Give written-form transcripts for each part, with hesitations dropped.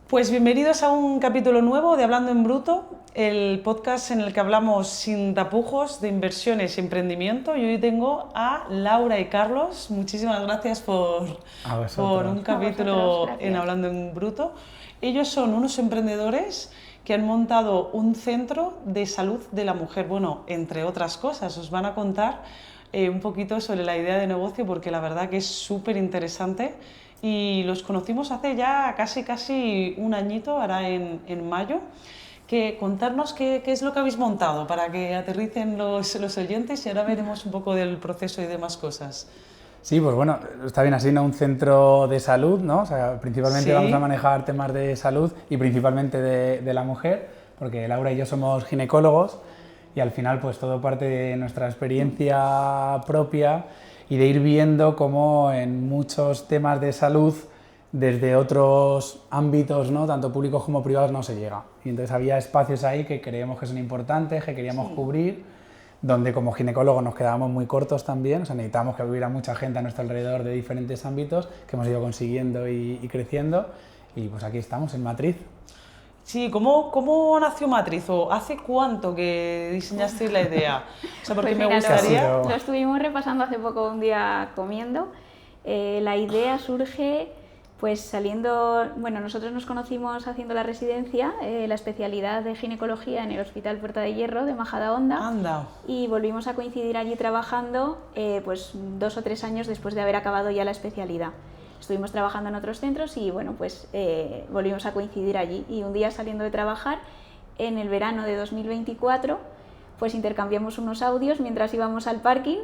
Pues bienvenidos a un capítulo nuevo de Hablando en Bruto, el podcast en el que hablamos sin tapujos de inversiones y emprendimiento. Y hoy tengo a Laura y Carlos. Muchísimas gracias por un capítulo en Hablando en Bruto. Ellos son unos emprendedores que han montado un centro de salud de la mujer. Bueno, entre otras cosas, os van a contar un poquito sobre la idea de negocio porque la verdad que es súper interesante. Y los conocimos hace ya casi un añito, ahora en mayo. Contarnos qué es lo que habéis montado para que aterricen los oyentes y ahora veremos un poco del proceso y demás cosas. Sí, pues bueno, está bien así, ¿no? Un centro de salud, ¿no? O sea, principalmente vamos a manejar temas de salud y principalmente de la mujer, porque Laura y yo somos ginecólogos y al final pues todo parte de nuestra experiencia propia y de ir viendo cómo en muchos temas de salud, desde otros ámbitos, ¿no? Tanto públicos como privados, no se llega. Y entonces había espacios ahí que creemos que son importantes, que queríamos cubrir, donde como ginecólogos nos quedábamos muy cortos también, o sea, necesitábamos que hubiera mucha gente a nuestro alrededor de diferentes ámbitos, que hemos ido consiguiendo y creciendo, y pues aquí estamos, en Matriz. Sí, ¿cómo nació Matriz? ¿O hace cuánto que diseñasteis la idea? O sea, porque pues mira, me gustaría... Lo estuvimos repasando hace poco un día comiendo. La idea surge pues saliendo... Bueno, nosotros nos conocimos haciendo la residencia, la especialidad de ginecología en el Hospital Puerta de Hierro de Majadahonda. Anda. Y volvimos a coincidir allí trabajando pues 2 o 3 años después de haber acabado ya la especialidad. Estuvimos trabajando en otros centros y bueno, pues volvimos a coincidir allí. Y un día saliendo de trabajar, en el verano de 2024, pues intercambiamos unos audios mientras íbamos al parking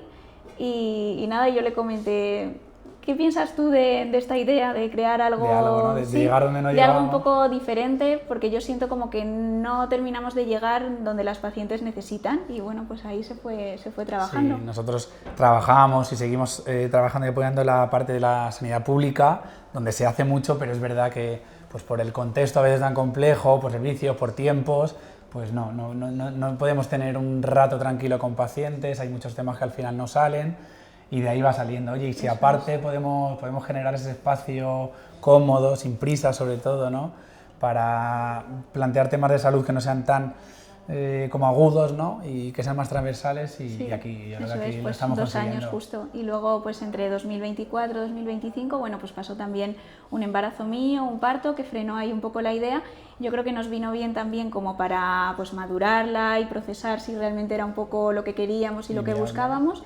y nada, yo le comenté, ¿qué piensas tú de esta idea de crear algo, ¿no? de llegar donde no llegábamos? Algo un poco diferente, porque yo siento como que no terminamos de llegar donde las pacientes necesitan y bueno, pues ahí se fue trabajando. Sí, nosotros trabajamos y seguimos trabajando y apoyando la parte de la sanidad pública, donde se hace mucho, pero es verdad que pues por el contexto a veces tan complejo, por servicios, por tiempos, pues no podemos tener un rato tranquilo con pacientes, hay muchos temas que al final no salen. Y de ahí va saliendo, oye, y si aparte podemos generar ese espacio cómodo, sin prisa sobre todo, ¿no? Para plantear temas de salud que no sean tan como agudos, ¿no? Y que sean más transversales y aquí, yo creo que aquí lo estamos consiguiendo. 2 años justo, y luego pues entre 2024 y 2025, bueno, pues pasó también un embarazo mío, un parto que frenó ahí un poco la idea. Yo creo que nos vino bien también como para pues madurarla y procesar si realmente era un poco lo que queríamos y lo que buscábamos.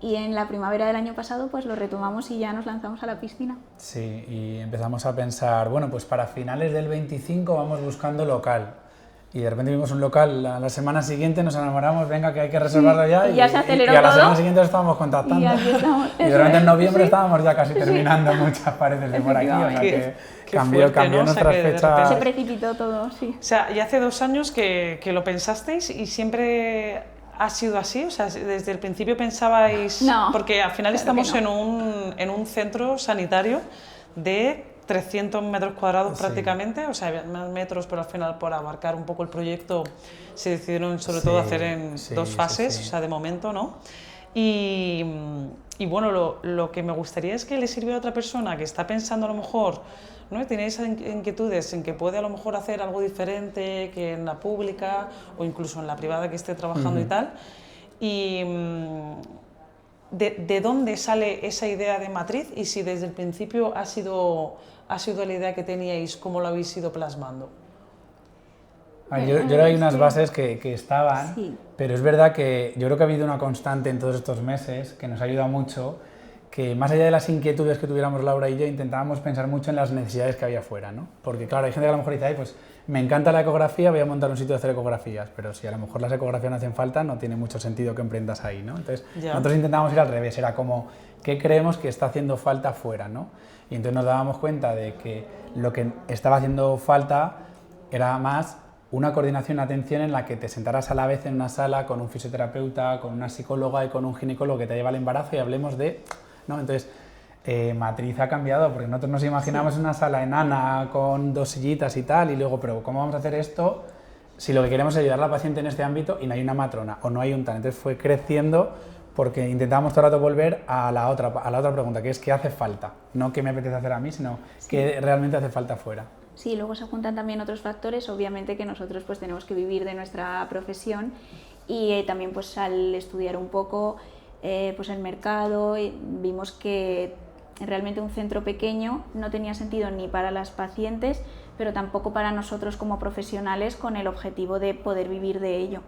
Y en la primavera del año pasado pues lo retomamos y ya nos lanzamos a la piscina. Sí, y empezamos a pensar, bueno, pues para finales del 25 vamos buscando local. Y de repente vimos un local, a la semana siguiente nos enamoramos, venga que hay que reservarlo ya. Y ya se aceleró y a la todo. Semana siguiente estábamos contactando. Y aquí estamos. Y de repente en noviembre estábamos ya casi terminando muchas paredes de por aquí, o sea que cambió nuestras fechas. Se precipitó todo, sí. O sea, ya hace 2 años que lo pensasteis y siempre... ¿Ha sido así? O sea, desde el principio pensabais... No. Porque al final claro estamos en un centro sanitario de 300 metros cuadrados prácticamente, o sea, más metros, pero al final por abarcar un poco el proyecto se decidieron sobre todo hacer en 2 fases, o sea, de momento, ¿no? Y bueno, lo que me gustaría es que le sirviera a otra persona que está pensando a lo mejor, ¿no? Tenéis inquietudes en que puede a lo mejor hacer algo diferente que en la pública o incluso en la privada que esté trabajando y tal. Y ¿de dónde sale esa idea de Matriz? Y si desde el principio ha sido la idea que teníais, ¿cómo lo habéis ido plasmando? Yo creo que hay unas bases que estaban, pero es verdad que yo creo que ha habido una constante en todos estos meses que nos ha ayudado mucho, que más allá de las inquietudes que tuviéramos Laura y yo, intentábamos pensar mucho en las necesidades que había fuera, ¿no? Porque claro, hay gente que a lo mejor dice, ay, pues me encanta la ecografía, voy a montar un sitio de hacer ecografías, pero si a lo mejor las ecografías no hacen falta, no tiene mucho sentido que emprendas ahí, ¿no? Entonces, nosotros intentábamos ir al revés, era como, ¿qué creemos que está haciendo falta fuera, ¿no? Y entonces nos dábamos cuenta de que lo que estaba haciendo falta era más una coordinación y atención en la que te sentaras a la vez en una sala con un fisioterapeuta, con una psicóloga y con un ginecólogo que te lleva al embarazo y hablemos de... ¿no? Entonces, Matriz ha cambiado, porque nosotros nos imaginamos una sala enana con 2 sillitas y tal, y luego, pero ¿cómo vamos a hacer esto si lo que queremos es ayudar a la paciente en este ámbito y no hay una matrona o no hay un tal? Entonces fue creciendo porque intentábamos todo el rato volver a la otra pregunta, que es ¿qué hace falta? No qué me apetece hacer a mí, sino qué realmente hace falta fuera. Sí, luego se juntan también otros factores, obviamente que nosotros pues tenemos que vivir de nuestra profesión y también pues al estudiar un poco pues el mercado vimos que realmente un centro pequeño no tenía sentido ni para las pacientes, pero tampoco para nosotros como profesionales con el objetivo de poder vivir de ello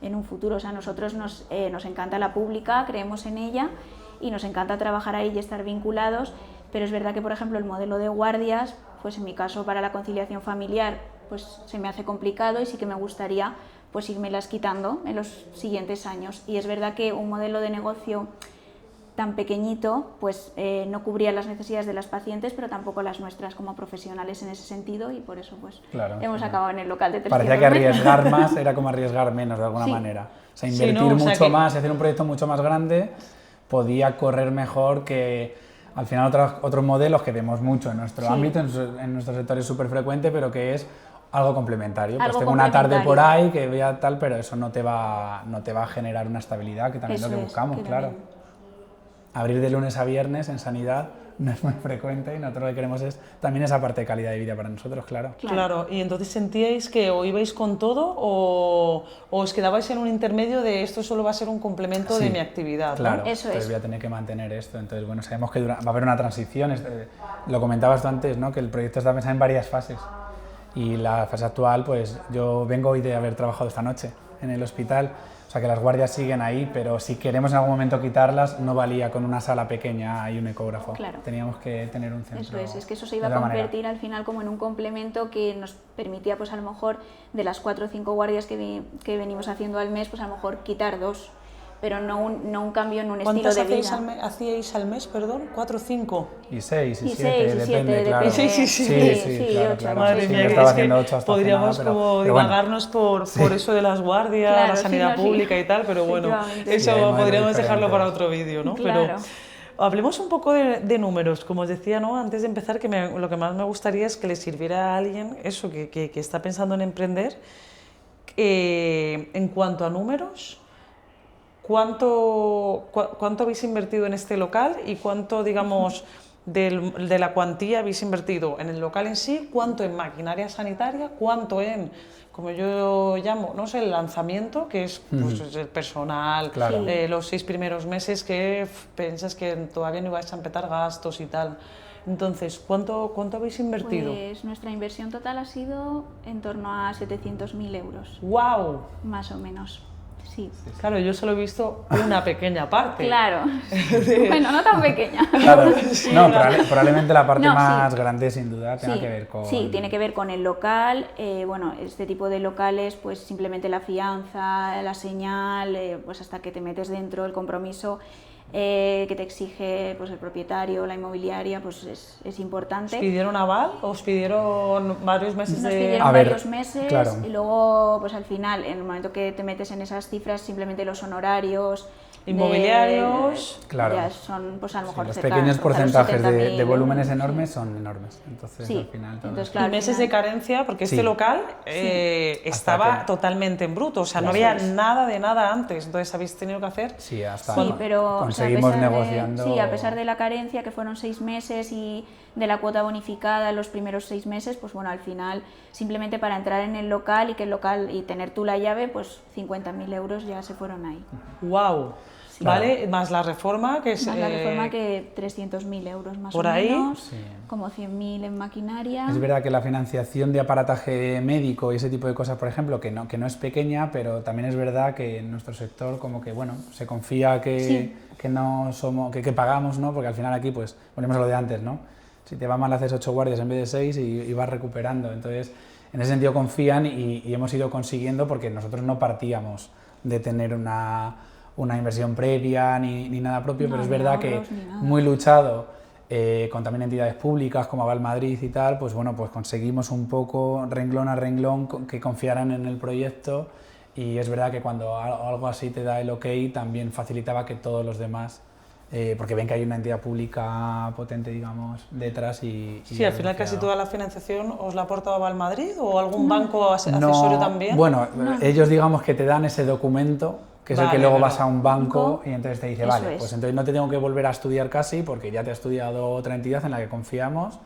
en un futuro. O sea, a nosotros nos encanta la pública, creemos en ella y nos encanta trabajar ahí y estar vinculados, pero es verdad que, por ejemplo, el modelo de guardias, pues en mi caso para la conciliación familiar, pues se me hace complicado y sí que me gustaría pues irmelas quitando en los siguientes años. Y es verdad que un modelo de negocio tan pequeñito pues no cubría las necesidades de las pacientes, pero tampoco las nuestras como profesionales en ese sentido, y por eso pues hemos acabado en el local de 300 Parecía que arriesgar más era como arriesgar menos de alguna manera. O sea, invertir mucho más, hacer un proyecto mucho más grande podía correr mejor que al final otros modelos que vemos mucho en nuestro ámbito, en nuestro sector es súper frecuente, pero que es algo complementario. Pues tengo una tarde por ahí que vea tal, pero eso no te va a generar una estabilidad, que también es lo que buscamos, claro. Abrir de lunes a viernes en sanidad no es muy frecuente y nosotros lo que queremos es también esa parte de calidad de vida para nosotros, claro. Claro, y entonces sentíais que o ibais con todo o os quedabais en un intermedio de esto solo va a ser un complemento de mi actividad, claro, ¿no? Eso entonces voy a tener que mantener esto, entonces bueno, sabemos que va a haber una transición, lo comentabas tú antes, ¿no? Que el proyecto está pensado en varias fases y la fase actual, pues yo vengo hoy de haber trabajado esta noche en el hospital. O sea que las guardias siguen ahí, pero si queremos en algún momento quitarlas, no valía con una sala pequeña y un ecógrafo. Claro. Teníamos que tener un centro. Eso es que eso se iba a convertir al final como en un complemento que nos permitía, pues a lo mejor, de las 4 o 5 guardias que venimos haciendo al mes, pues a lo mejor quitar 2, pero no un cambio en un estilo de vida. ¿Cuántas hacíais al mes, perdón? ¿4 o 5? Y 6 y 7, depende, claro. Y 6 y 7. Sí, claro, 8. claro. Madre mía, estaba haciendo 8 hasta podríamos final, como divagarnos por eso de las guardias, la sanidad pública y tal, pero bueno, eso podríamos dejarlo para otro vídeo, ¿no? Claro. Pero hablemos un poco de números, como os decía, ¿no? Antes de empezar, que lo que más me gustaría es que le sirviera a alguien eso, que está pensando en emprender, en cuanto a números. ¿Cuánto habéis invertido en este local y cuánto, digamos, de la cuantía habéis invertido en el local en sí? ¿Cuánto en maquinaria sanitaria? ¿Cuánto en, como yo llamo, no sé, el lanzamiento, que es pues, el personal, los 6 primeros meses que piensas que todavía no vais a empezar gastos y tal? Entonces, ¿cuánto habéis invertido? Pues nuestra inversión total ha sido en torno a 700.000 euros. ¡Wow! Más o menos. Sí. Claro, yo solo he visto una pequeña parte. Claro. Bueno, no tan pequeña. Claro. No, probablemente la parte más grande, sin duda, tenga que ver con... Sí, tiene que ver con el local. Bueno, este tipo de locales, pues simplemente la fianza, la señal, pues hasta que te metes dentro, el compromiso que te exige pues el propietario, la inmobiliaria, pues es importante. ¿Os pidieron aval? ¿Os pidieron varios meses Nos pidieron varios meses y luego pues al final, en el momento que te metes en esas cifras, simplemente los honorarios inmobiliarios, ya son pues a lo mejor los pequeños porcentajes de volúmenes enormes son enormes, entonces al final y meses de carencia, porque este local estaba totalmente en bruto, o sea, no había nada de nada antes, entonces habéis tenido que hacer pero conseguimos negociando. A pesar de la carencia, que fueron 6 meses, y de la cuota bonificada en los primeros 6 meses, pues bueno, al final simplemente para entrar en el local y tener tú la llave, pues 50.000 euros ya se fueron ahí. ¡Wow! Sí. ¿Vale? Más la reforma, que es... Más la reforma, que 300.000 euros más por o ahí, menos, como 100.000 en maquinaria. Es verdad que la financiación de aparataje médico y ese tipo de cosas, por ejemplo, que no es pequeña, pero también es verdad que en nuestro sector como que, bueno, se confía que no somos, que pagamos, ¿no? Porque al final aquí, pues, ponemos lo de antes, ¿no? Si te va mal haces 8 guardias en vez de 6 y vas recuperando. Entonces, en ese sentido confían y hemos ido consiguiendo, porque nosotros no partíamos de tener una inversión previa ni nada propio, pero es verdad que muy luchado con también entidades públicas como Aval Madrid y tal, pues bueno, pues conseguimos un poco renglón a renglón que confiaran en el proyecto, y es verdad que cuando algo así te da el ok, también facilitaba que todos los demás, porque ven que hay una entidad pública potente, digamos, detrás y sí, al final casi toda la financiación os la aporta Aval Madrid o algún banco accesorio también. Bueno, ellos digamos que te dan ese documento, que es el que luego vas a un banco y entonces te dice, pues entonces no te tengo que volver a estudiar casi, porque ya te ha estudiado otra entidad en la que confiamos,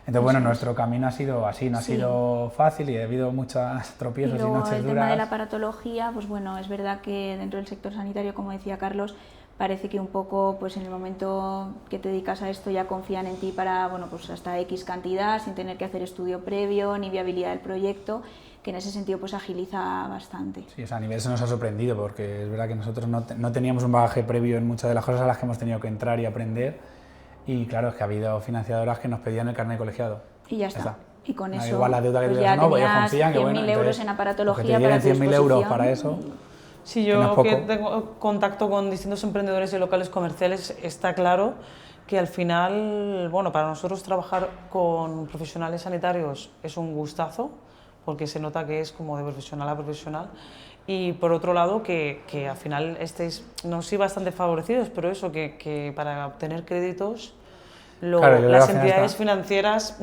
Entonces, bueno, nuestro camino ha sido así, no ha sido fácil y ha habido muchos tropiezos y noches duras. El tema de la aparatología, pues bueno, es verdad que dentro del sector sanitario, como decía Carlos, parece que un poco pues en el momento que te dedicas a esto ya confían en ti para, bueno, pues hasta X cantidad, sin tener que hacer estudio previo ni viabilidad del proyecto, que en ese sentido pues agiliza bastante. Sí, o sea, a nivel eso nos ha sorprendido porque es verdad que nosotros no teníamos un bagaje previo en muchas de las cosas a las que hemos tenido que entrar y aprender, y claro, es que ha habido financiadoras que nos pedían el carnet de colegiado. Y ya está. Y con eso igual la deuda que pues ya no, pues ya confían que 100.000 euros en aparatología para tu 100.000 euros para eso. Sí, yo que tengo contacto con distintos emprendedores de locales comerciales, está claro que al final, bueno, para nosotros trabajar con profesionales sanitarios es un gustazo, porque se nota que es como de profesional a profesional, y por otro lado que al final estéis, no sí, bastante favorecidos, pero eso, que para obtener créditos las entidades financieras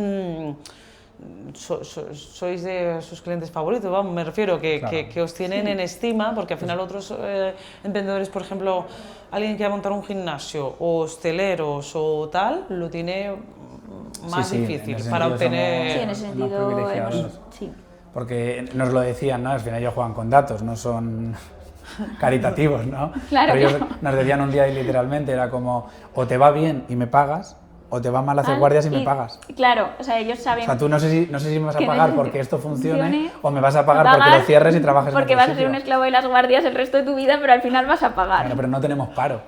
sois de sus clientes favoritos, vamos, me refiero que os tienen en estima, porque al final otros emprendedores, por ejemplo, alguien que va a montar un gimnasio o hosteleros o tal, lo tiene más difícil para obtener... Sí, en ese sentido, sí. Porque nos lo decían, ¿no? Al final ellos juegan con datos, no son caritativos, ¿no? Claro, pero ellos nos decían un día y literalmente era como, o te va bien y me pagas, o te va mal hacer guardias y me pagas. Claro, o sea, ellos saben... O sea, tú no sé si me vas a pagar porque esto funcione o me vas a pagar porque lo cierres y trabajes en otro porque vas sitio. a ser un esclavo de las guardias el resto de tu vida, pero al final vas a pagar. Bueno, pero no tenemos paro.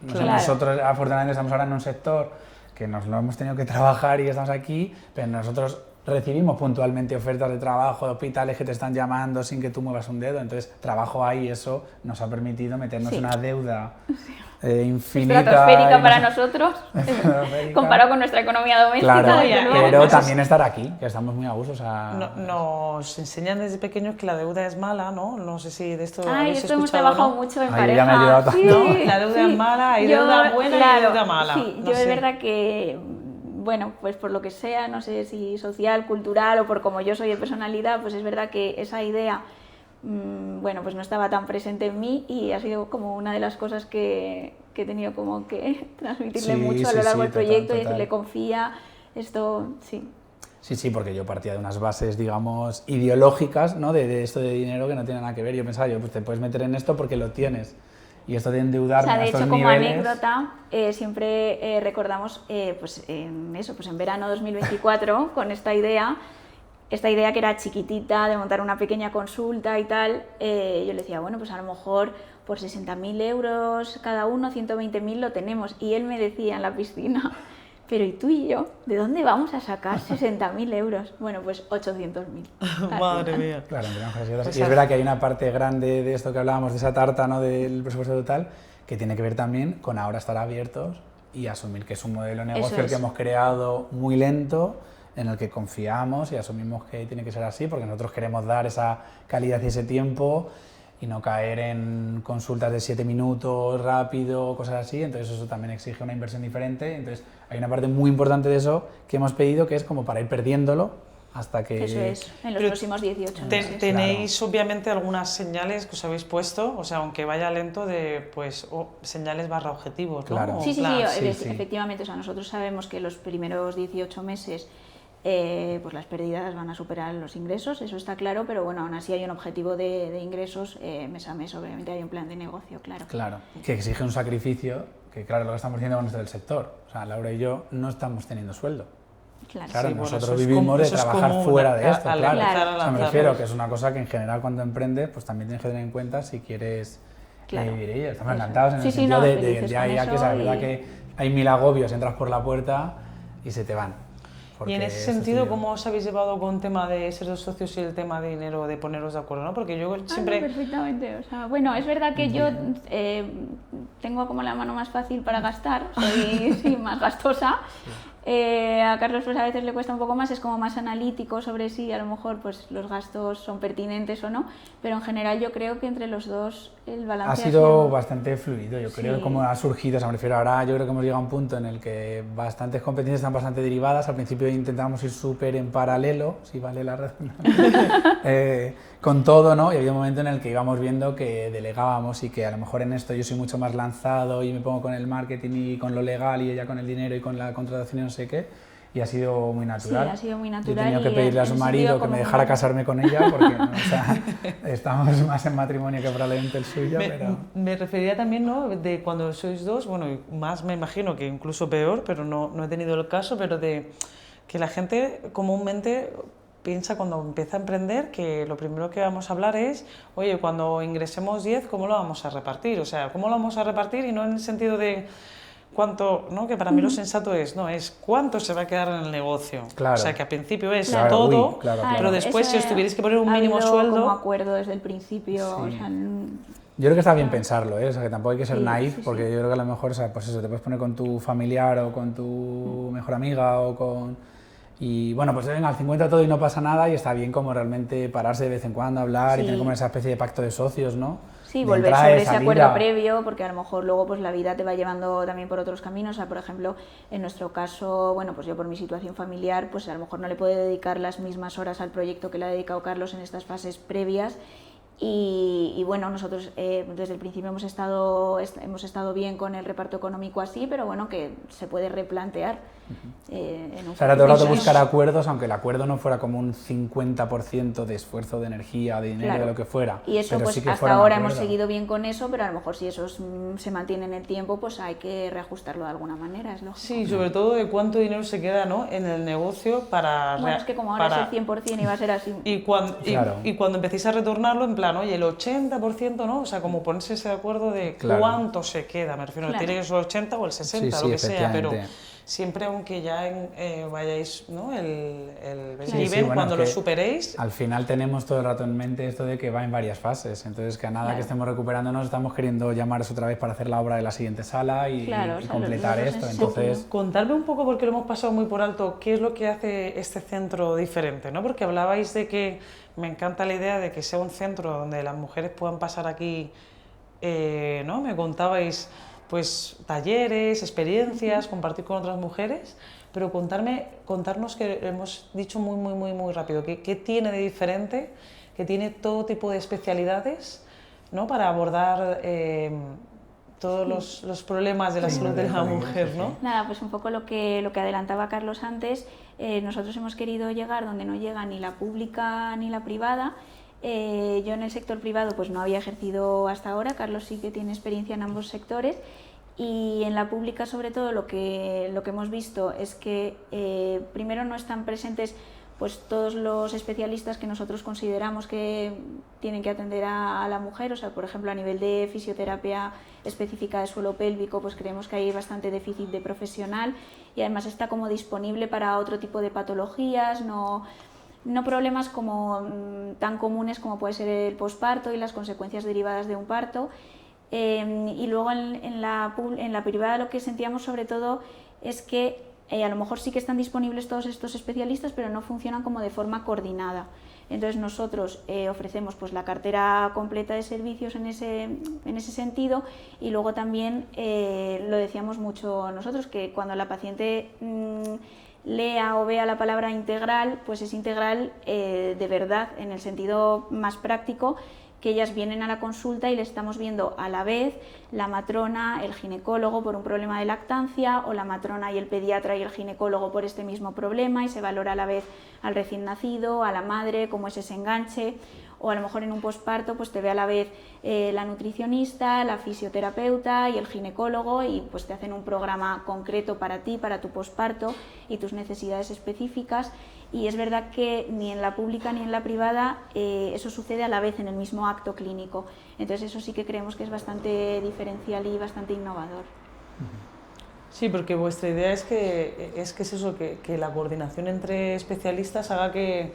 Claro. Nosotros, afortunadamente, estamos ahora en un sector que nos lo hemos tenido que trabajar y estamos aquí, pero nosotros recibimos puntualmente ofertas de trabajo de hospitales que te están llamando sin que tú muevas un dedo. Entonces, trabajo ahí, eso nos ha permitido meternos en una deuda infinita. Estratosférica para nosotros, comparado con nuestra economía doméstica. Claro, pero también estar aquí, que estamos muy a gusto. O sea, nos enseñan desde pequeños que la deuda es mala, ¿no? No sé si de esto habéis esto escuchado, hemos trabajado ¿no? mucho en Ahí pareja. ya me ha ayudado tanto. Sí, la deuda es mala, hay deuda buena y deuda mala. Sí, no yo sé. es verdad que, bueno, pues por lo que sea, no sé si social, cultural o por como yo soy de personalidad, pues es verdad que esa idea, bueno, pues no estaba tan presente en mí y ha sido como una de las cosas que he tenido como que transmitirle mucho a lo largo del proyecto y decirle confía, esto, sí. Sí, porque yo partía de unas bases, digamos, ideológicas, ¿no? De esto de dinero que no tiene nada que ver. Yo pensaba, pues te puedes meter en esto porque lo tienes. Y esto de endeudarme a estos niveles... O sea, de hecho, como anécdota, siempre recordamos, pues en verano 2024, con esta idea que era chiquitita, de montar una pequeña consulta y tal, yo le decía, bueno, pues a lo mejor por 60.000 euros cada uno, 120.000 lo tenemos. Y él me decía en la piscina, pero ¿y tú y yo? ¿De dónde vamos a sacar 60.000 euros? Bueno, pues 800.000. Madre mía. Claro, y es verdad que hay una parte grande de esto que hablábamos, de esa tarta, ¿no? Del presupuesto total, que tiene que ver también con ahora estar abiertos y asumir que es un modelo de negocio el que hemos creado muy lento, en el que confiamos y asumimos que tiene que ser así, porque nosotros queremos dar esa calidad y ese tiempo y no caer en consultas de 7 minutos, rápido, cosas así. Entonces eso también exige una inversión diferente. Entonces hay una parte muy importante de eso que hemos pedido, que es como para ir perdiéndolo hasta que... Eso es, en los próximos 18 meses. ¿Tenéis obviamente algunas señales que os habéis puesto, o sea, aunque vaya lento, de pues señales / objetivos, ¿no? Claro. Sí, efectivamente. O sea, nosotros sabemos que los primeros 18 meses pues las pérdidas van a superar los ingresos, eso está claro, pero bueno, aún así hay un objetivo de ingresos mes a mes, obviamente hay un plan de negocio, claro. Claro, que exige un sacrificio, que claro, lo que estamos diciendo con nuestro del sector, o sea, Laura y yo no estamos teniendo sueldo. Claro, sí, nosotros vivimos de trabajar fuera de esto, claro. O sea, me refiero que es una cosa que en general cuando emprendes, pues también tienes que tener en cuenta si quieres vivir ello. Estamos encantados en el sentido de ya que es verdad que hay 1000 agobios, entras por la puerta y se te van. Y en ese sentido, ¿cómo os habéis llevado con el tema de ser dos socios y el tema de dinero, de poneros de acuerdo, ¿no? Porque yo siempre... No, perfectamente, o sea, bueno, es verdad que yo tengo como la mano más fácil para gastar, soy más gastosa. A Carlos pues a veces le cuesta un poco más, es como más analítico sobre si a lo mejor pues los gastos son pertinentes o no, pero en general yo creo que entre los dos el balance ha sido bastante fluido, yo creo, como ha surgido, o sea, me refiero, ahora yo creo que hemos llegado a un punto en el que bastantes competencias están bastante derivadas, al principio intentábamos ir súper en paralelo, si vale la redundancia, con todo, ¿no? Y había un momento en el que íbamos viendo que delegábamos y que a lo mejor en esto yo soy mucho más lanzado y me pongo con el marketing y con lo legal y ella con el dinero y con la contratación y no sé qué, y ha sido muy natural. Sí, ha sido muy natural. Yo he tenido que pedirle a su marido que me dejara casarme con ella porque ¿no? O sea, estamos más en matrimonio que probablemente el suyo. Me refería también, ¿no? De cuando sois dos, bueno, más me imagino que incluso peor, pero no he tenido el caso, pero de que la gente comúnmente piensa cuando empieza a emprender que lo primero que vamos a hablar es, oye, cuando ingresemos 10, ¿cómo lo vamos a repartir? O sea, ¿cómo lo vamos a repartir? Y no en el sentido de cuánto, ¿no? Que para mí lo sensato es cuánto se va a quedar en el negocio. Claro. O sea, que al principio es claro, todo, claro. pero después si os tuvierais que poner un mínimo sueldo... como acuerdo desde el principio, sí. o sea, yo creo que está bien pensarlo, ¿eh? O sea, que tampoco hay que ser naif, porque yo creo que a lo mejor, o sea, pues eso, te puedes poner con tu familiar o con tu mejor amiga o con... Y bueno, pues venga, al 50 todo y no pasa nada y está bien como realmente pararse de vez en cuando, hablar y tener como esa especie de pacto de socios, ¿no? Sí, volver sobre ese acuerdo previo, porque a lo mejor luego pues la vida te va llevando también por otros caminos. O sea, por ejemplo, en nuestro caso, bueno, pues yo por mi situación familiar, pues a lo mejor no le puedo dedicar las mismas horas al proyecto que le ha dedicado Carlos en estas fases previas. Y bueno, nosotros desde el principio hemos estado bien con el reparto económico así, pero bueno, que se puede replantear. O sea, era todo el rato buscar acuerdos, aunque el acuerdo no fuera como un 50% de esfuerzo, de energía, de dinero, de lo que fuera. Y eso, pues sí que hasta ahora hemos seguido bien con eso, pero a lo mejor si eso se mantiene en el tiempo, pues hay que reajustarlo de alguna manera, es lógico. Sí, sobre todo de cuánto dinero se queda, ¿no? En el negocio para... Bueno, es que como ahora es el 100% y va a ser así. Y cuando empecéis a retornarlo, en plan, oye, el 80%, ¿no? O sea, como ponerse ese acuerdo de cuánto se queda, me refiero, tiene que ser el 80 o el 60, lo que sea, pero siempre aunque ya vayáis, ¿no? El nivel, bueno, cuando lo superéis... Al final tenemos todo el rato en mente esto de que va en varias fases, entonces que a nada que estemos recuperándonos estamos queriendo llamaros otra vez para hacer la obra de la siguiente sala y completar esto, entonces... Contarme un poco, porque lo hemos pasado muy por alto, qué es lo que hace este centro diferente, ¿no? Porque hablabais de que me encanta la idea de que sea un centro donde las mujeres puedan pasar aquí, ¿no? Me contabais pues talleres, experiencias, compartir con otras mujeres, pero contarnos que hemos dicho muy rápido, ¿qué tiene de diferente, que tiene todo tipo de especialidades, ¿no? Para abordar todos los problemas de la salud de la mujer, ¿no? Nada, pues un poco lo que adelantaba Carlos antes, nosotros hemos querido llegar donde no llega ni la pública ni la privada. Yo en el sector privado pues no había ejercido hasta ahora, Carlos sí que tiene experiencia en ambos sectores, y en la pública sobre todo lo que hemos visto es que primero no están presentes pues todos los especialistas que nosotros consideramos que tienen que atender a la mujer. O sea, por ejemplo, a nivel de fisioterapia específica de suelo pélvico, pues creemos que hay bastante déficit de profesional, y además está como disponible para otro tipo de patologías, no problemas como tan comunes como puede ser el posparto y las consecuencias derivadas de un parto. Y luego en la privada lo que sentíamos sobre todo es que a lo mejor sí que están disponibles todos estos especialistas, pero no funcionan como de forma coordinada. Entonces nosotros ofrecemos pues la cartera completa de servicios en ese sentido, y luego también lo decíamos mucho nosotros, que cuando la paciente lea o vea la palabra integral, pues es integral de verdad, en el sentido más práctico, que ellas vienen a la consulta y le estamos viendo a la vez la matrona, el ginecólogo por un problema de lactancia, o la matrona y el pediatra y el ginecólogo por este mismo problema, y se valora a la vez al recién nacido, a la madre, cómo es ese enganche. O a lo mejor en un posparto pues te ve a la vez la nutricionista, la fisioterapeuta y el ginecólogo, y pues te hacen un programa concreto para ti, para tu posparto y tus necesidades específicas. Y es verdad que ni en la pública ni en la privada eso sucede a la vez en el mismo acto clínico. Entonces eso sí que creemos que es bastante diferencial y bastante innovador. Sí, porque vuestra idea es que es eso, que la coordinación entre especialistas haga que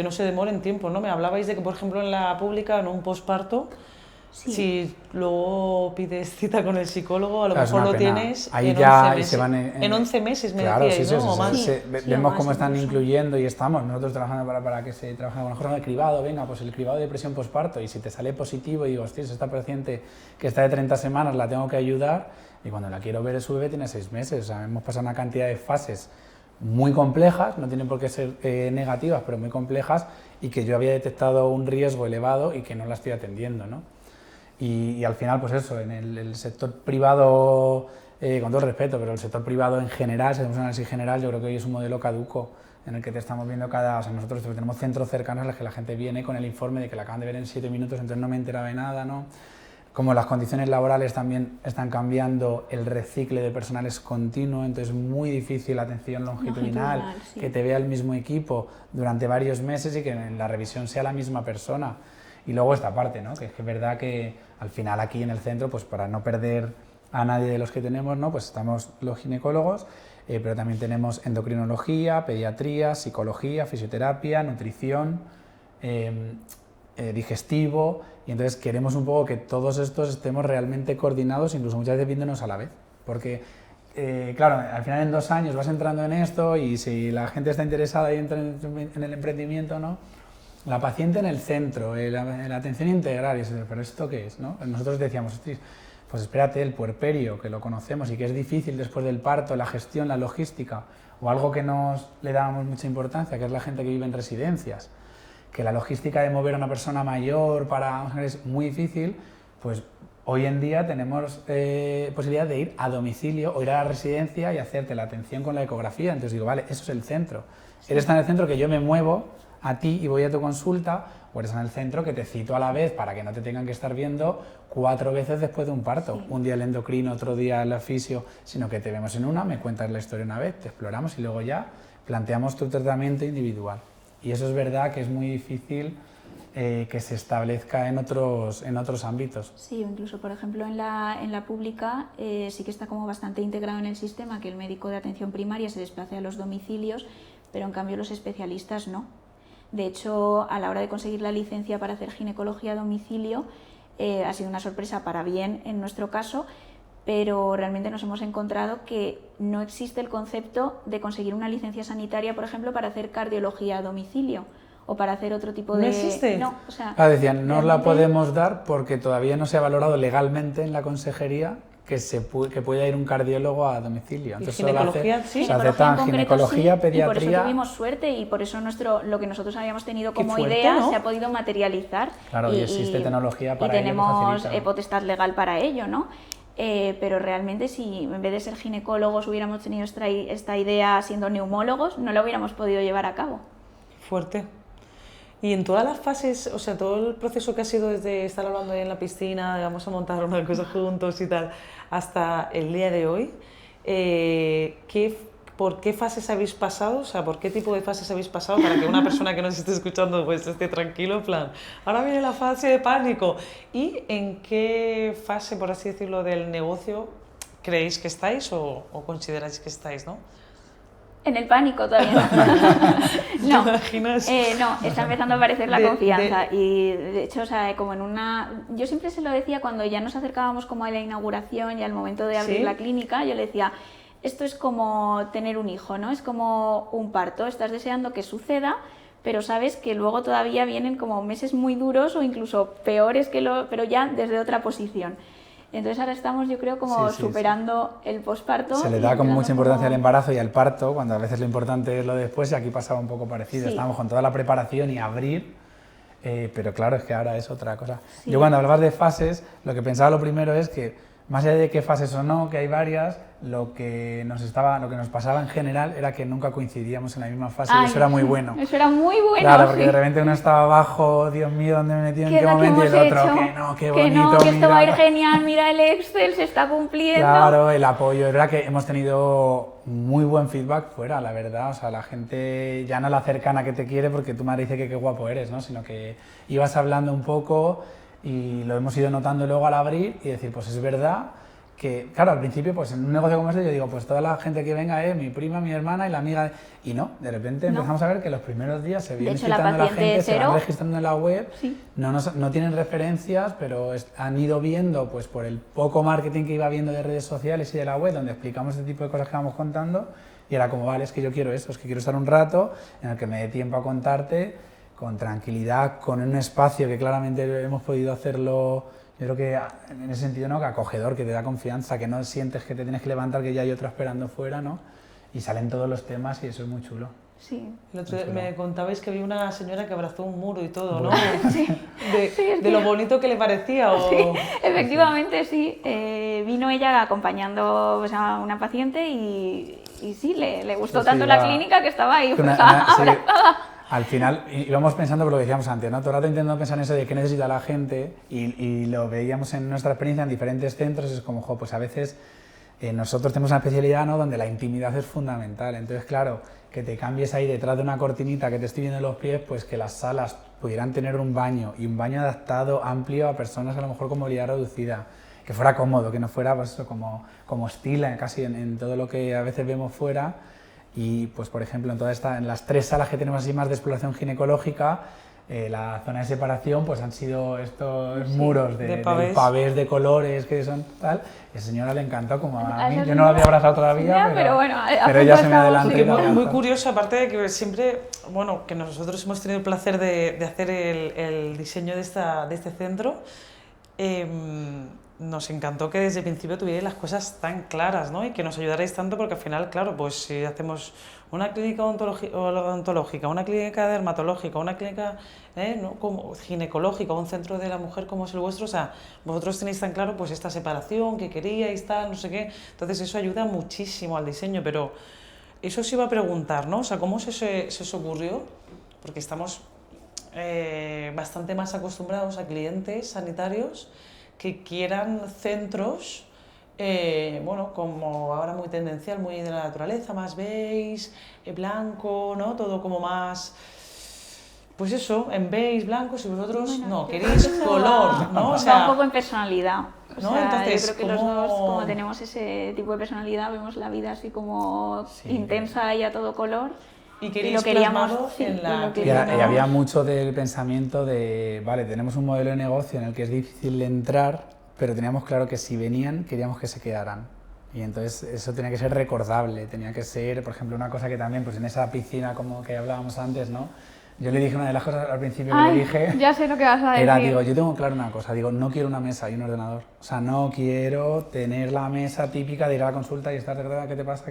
no se demore en tiempo, ¿no? Me hablabais de que, por ejemplo, en la pública, en un posparto, si luego pides cita con el psicólogo, a lo mejor lo tienes ahí en ya 11 meses. Se van en 11 meses, me claro, decíais, ¿no? Sí, o más. Vemos cómo están incluyendo, y estamos nosotros trabajando para que se trabaje con la jornada de cribado. Venga, pues el cribado de depresión posparto, y si te sale positivo y digo, hostias, esta paciente que está de 30 semanas la tengo que ayudar, y cuando la quiero ver, su bebé tiene 6 meses. O sea, hemos pasado una cantidad de fases muy complejas, no tienen por qué ser negativas, pero muy complejas, y que yo había detectado un riesgo elevado y que no la estoy atendiendo, ¿no? Y al final, pues eso, en el sector privado con todo el respeto, pero el sector privado en general, si hacemos un análisis general, yo creo que hoy es un modelo caduco en el que te estamos viendo o sea, nosotros tenemos centros cercanos en los que la gente viene con el informe de que la acaban de ver en 7 minutos, entonces no me enteraba de nada, ¿no? Como las condiciones laborales también están cambiando, el recicle de personal es continuo, entonces es muy difícil la atención longitudinal, sí. Que te vea el mismo equipo durante varios meses y que en la revisión sea la misma persona. Y luego esta parte, ¿no? Que es verdad que al final aquí en el centro, pues para no perder a nadie de los que tenemos, ¿no? Pues estamos los ginecólogos, pero también tenemos endocrinología, pediatría, psicología, fisioterapia, nutrición, digestivo, y entonces queremos un poco que todos estos estemos realmente coordinados, incluso muchas veces viéndonos a la vez, porque claro, al final en 2 años vas entrando en esto y si la gente está interesada y entra en el emprendimiento, ¿no? La paciente en el centro, la atención integral, y eso, pero ¿esto qué es? ¿No? Nosotros decíamos, pues espérate, el puerperio, que lo conocemos y que es difícil después del parto, la gestión, la logística, o algo que le dábamos mucha importancia, que es la gente que vive en residencias, que la logística de mover a una persona mayor es muy difícil, pues hoy en día tenemos posibilidad de ir a domicilio o ir a la residencia y hacerte la atención con la ecografía. Entonces digo, vale, eso es el centro. Sí. Eres en el centro que yo me muevo a ti y voy a tu consulta, o eres en el centro que te cito a la vez para que no te tengan que estar viendo 4 veces después de un parto. Sí. Un día el endocrino, otro día el fisio, sino que te vemos en una, me cuentas la historia una vez, te exploramos y luego ya planteamos tu tratamiento individual. Y eso es verdad que es muy difícil que se establezca en otros ámbitos. Sí, incluso por ejemplo en la pública sí que está como bastante integrado en el sistema que el médico de atención primaria se desplace a los domicilios, pero en cambio los especialistas no. De hecho, a la hora de conseguir la licencia para hacer ginecología a domicilio, ha sido una sorpresa para bien en nuestro caso, pero realmente nos hemos encontrado que no existe el concepto de conseguir una licencia sanitaria, por ejemplo, para hacer cardiología a domicilio o para hacer otro tipo de... ¿No existe? No, o sea... decían, no la podemos dar porque todavía no se ha valorado legalmente en la consejería que pueda ir un cardiólogo a domicilio. Entonces, ginecología, sí. Se aceptan ginecología, sí, pediatría... Y por eso tuvimos suerte y por eso lo que nosotros habíamos tenido como fuerte, idea, ¿no? Se ha podido materializar. Claro, y existe tecnología para ello. Y tenemos potestad legal para ello, ¿no? Pero realmente si en vez de ser ginecólogos hubiéramos tenido esta idea siendo neumólogos, no la hubiéramos podido llevar a cabo. Fuerte. Y en todas las fases, o sea, todo el proceso que ha sido desde estar hablando ahí en la piscina, vamos a montar una cosa juntos y tal, hasta el día de hoy, ¿por qué fases habéis pasado? O sea, ¿por qué tipo de fases habéis pasado para que una persona que nos esté escuchando pues esté tranquilo, en plan, ahora viene la fase de pánico? ¿Y en qué fase, por así decirlo, del negocio creéis que estáis o consideráis que estáis, no? En el pánico todavía no. ¿Te imaginas? No, está empezando a aparecer la confianza y de hecho, o sea, como en una... Yo siempre se lo decía cuando ya nos acercábamos como a la inauguración y al momento de abrir la clínica, yo le decía, esto es como tener un hijo, ¿no? Es como un parto, estás deseando que suceda, pero sabes que luego todavía vienen como meses muy duros o incluso peores pero ya desde otra posición. Entonces ahora estamos, yo creo, como superando el posparto. Se le da como mucha importancia al embarazo y al parto, cuando a veces lo importante es lo de después, y aquí pasaba un poco parecido. Sí. Estábamos con toda la preparación y abrir, pero claro, es que ahora es otra cosa. Sí. Yo cuando hablabas de fases, lo que pensaba lo primero es que, más allá de qué fases o no, que hay varias, lo que nos pasaba en general era que nunca coincidíamos en la misma fase. Y eso era muy bueno. Eso era muy bueno. Claro, porque de repente uno estaba abajo, Dios mío, ¿dónde me he metido? ¿En qué momento? Y el otro, que no, qué bonito. Que esto va a ir genial, mira el Excel, se está cumpliendo. Claro, el apoyo. Es verdad que hemos tenido muy buen feedback fuera, la verdad. O sea, la gente ya no la cercana que te quiere porque tu madre dice que qué guapo eres, ¿no? Sino que ibas hablando un poco y lo hemos ido notando luego al abrir y decir, pues es verdad que, claro, al principio, pues en un negocio como este yo digo, pues toda la gente que venga es mi prima, mi hermana y la amiga, y no, de repente empezamos a ver que los primeros días se viene citando la gente, se van registrando en la web, no tienen referencias, pero han ido viendo, pues por el poco marketing que iba viendo de redes sociales y de la web, donde explicamos este tipo de cosas que vamos contando, y era como, vale, es que yo quiero eso, es que quiero estar un rato en el que me dé tiempo a contarte, con tranquilidad, con un espacio que claramente hemos podido hacerlo. Yo creo que en ese sentido, ¿no? Que acogedor, que te da confianza, que no sientes que te tienes que levantar, que ya hay otro esperando fuera, ¿no? Y salen todos los temas y eso es muy chulo. Sí. El otro día me contabais que había una señora que abrazó un muro y todo, ¿no? Sí. De lo bonito que le parecía. O... Sí, efectivamente, sí. Vino ella acompañando pues, a una paciente y sí, le gustó tanto la clínica que estaba ahí abrazada. Al final íbamos pensando por lo que decíamos antes, ¿no? Todo el rato intentando pensar en eso de qué necesita la gente y lo veíamos en nuestra experiencia en diferentes centros, es como, pues a veces nosotros tenemos una especialidad, ¿no?, donde la intimidad es fundamental, entonces claro, que te cambies ahí detrás de una cortinita que te estoy viendo en los pies, pues que las salas pudieran tener un baño y un baño adaptado, amplio a personas a lo mejor con movilidad reducida, que fuera cómodo, que no fuera pues eso, como estila casi en todo lo que a veces vemos fuera. Y pues por ejemplo en las 3 salas que tenemos así más de exploración ginecológica, la zona de separación pues han sido estos muros de pavés de colores que son tal. A esa señora le encantó, como a mí, yo no la había abrazado todavía, pero bueno, pero ella se me adelantó. Sí, muy curioso, aparte de que siempre, bueno, que nosotros hemos tenido el placer de hacer el diseño de este centro, nos encantó que desde el principio tuvierais las cosas tan claras, ¿no? Y que nos ayudarais tanto, porque al final, claro, pues si hacemos una clínica odontológica, una clínica dermatológica, una clínica ¿no?, como ginecológica, un centro de la mujer como es el vuestro, o sea, vosotros tenéis tan claro pues esta separación que queríais, tal, no sé qué, entonces eso ayuda muchísimo al diseño, pero eso os iba a preguntar, ¿no? O sea, ¿cómo se os ocurrió? Porque estamos bastante más acostumbrados a clientes sanitarios que quieran centros, bueno, como ahora muy tendencial, muy de la naturaleza, más beige, blanco, ¿no? Todo como más, pues eso, en beige, blanco, si vosotros bueno, no, queréis color, ¿no? O sea, un poco en personalidad. ¿no? O sea, entonces, yo creo que los dos, como tenemos ese tipo de personalidad, vemos la vida así como intensa y a todo color. Y queríamos en la y había mucho del pensamiento de, vale, tenemos un modelo de negocio en el que es difícil entrar, pero teníamos claro que si venían, queríamos que se quedaran. Y entonces eso tenía que ser recordable, tenía que ser, por ejemplo, una cosa que también, pues en esa piscina como que hablábamos antes, ¿no? Yo le dije una de las cosas al principio que le dije, ya sé lo que vas a decir. Era, digo, yo tengo claro una cosa, digo, no quiero una mesa y un ordenador. O sea, no quiero tener la mesa típica de ir a la consulta y estar, ¿qué te pasa?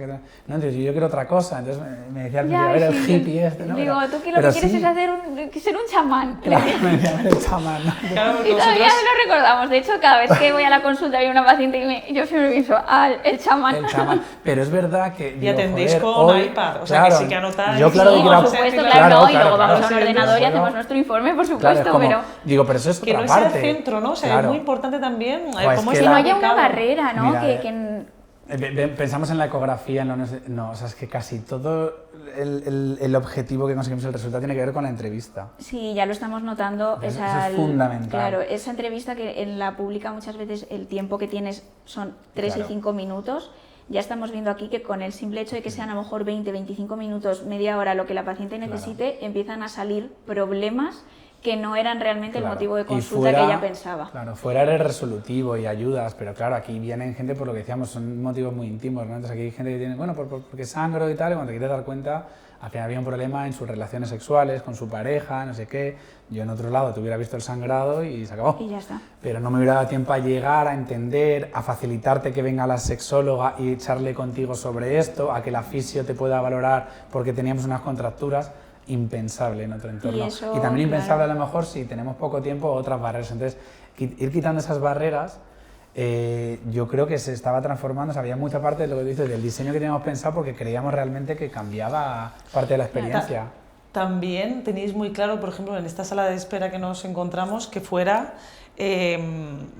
No, entonces yo quiero otra cosa. Entonces me decía al principio, a ver, el hippie este, ¿no? Digo, tú que lo que quieres es hacer ser un chamán. Claro, me decía, el chamán, ¿no? Claro, y todavía lo recordamos. De hecho, cada vez que voy a la consulta y una paciente yo siempre pienso, el chamán. El chamán. Pero es verdad que... Y atendéis con iPad, o sea, claro, que sí que anotáis. Yo claro que por supuesto, claro, y luego vamos a un ordenador y hacemos nuestro informe, por supuesto, como, pero... Digo, pero eso es que otra no parte. sea el centro, ¿no? O sea, es muy importante también cómo que no haya una barrera, ¿no? Mira, pensamos en la ecografía, no, o sea, es que casi todo el objetivo que conseguimos, el resultado, tiene que ver con la entrevista. Sí, ya lo estamos notando. Eso es fundamental. Claro, esa entrevista que en la pública muchas veces el tiempo que tienes son 3 y 5 minutos. Ya estamos viendo aquí que con el simple hecho de que sean a lo mejor 20, 25 minutos, media hora, lo que la paciente necesite, empiezan a salir problemas que no eran realmente el motivo de consulta que ella pensaba. Claro, fuera eres resolutivo y ayudas, pero claro, aquí vienen gente por lo que decíamos, son motivos muy íntimos, ¿no? Entonces aquí hay gente que tiene, bueno, porque sangro y tal, y cuando te quieres dar cuenta, al final había un problema en sus relaciones sexuales, con su pareja, no sé qué. Yo en otro lado te hubiera visto el sangrado y se acabó. Y ya está. Pero no me hubiera dado tiempo a llegar, a entender, a facilitarte que venga la sexóloga y charle contigo sobre esto, a que la fisio te pueda valorar porque teníamos unas contracturas. Impensable en otro entorno. Y también impensable a lo mejor si tenemos poco tiempo otras barreras. Entonces, ir quitando esas barreras, yo creo que se estaba transformando, o sea, había mucha parte de lo que dices, del diseño que teníamos pensado porque creíamos realmente que cambiaba parte de la experiencia. También tenéis muy claro, por ejemplo, en esta sala de espera que nos encontramos, que fuera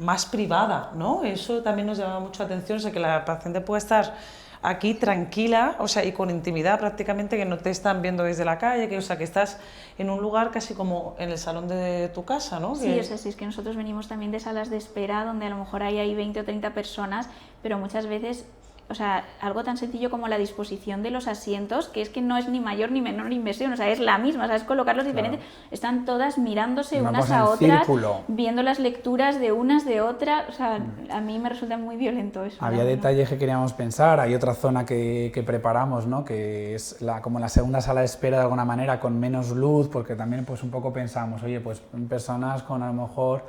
más privada, ¿no? Eso también nos llamaba mucho la atención, o sea, que la paciente pueda estar aquí tranquila, o sea, y con intimidad prácticamente, que no te están viendo desde la calle, que, o sea, que estás en un lugar casi como en el salón de tu casa, ¿no? Sí, o sea, sí, es que nosotros venimos también de salas de espera donde a lo mejor hay 20 o 30 personas, pero muchas veces, o sea, algo tan sencillo como la disposición de los asientos, que es que no es ni mayor ni menor inversión, o sea, es la misma, o sea, es colocarlos diferentes, están todas mirándose unas a otras, viendo las lecturas de unas de otras, o sea, a mí me resulta muy violento eso. Había detalles que queríamos pensar, hay otra zona que preparamos, ¿no? Que es como la segunda sala de espera de alguna manera, con menos luz, porque también pues un poco pensamos, oye, pues personas con a lo mejor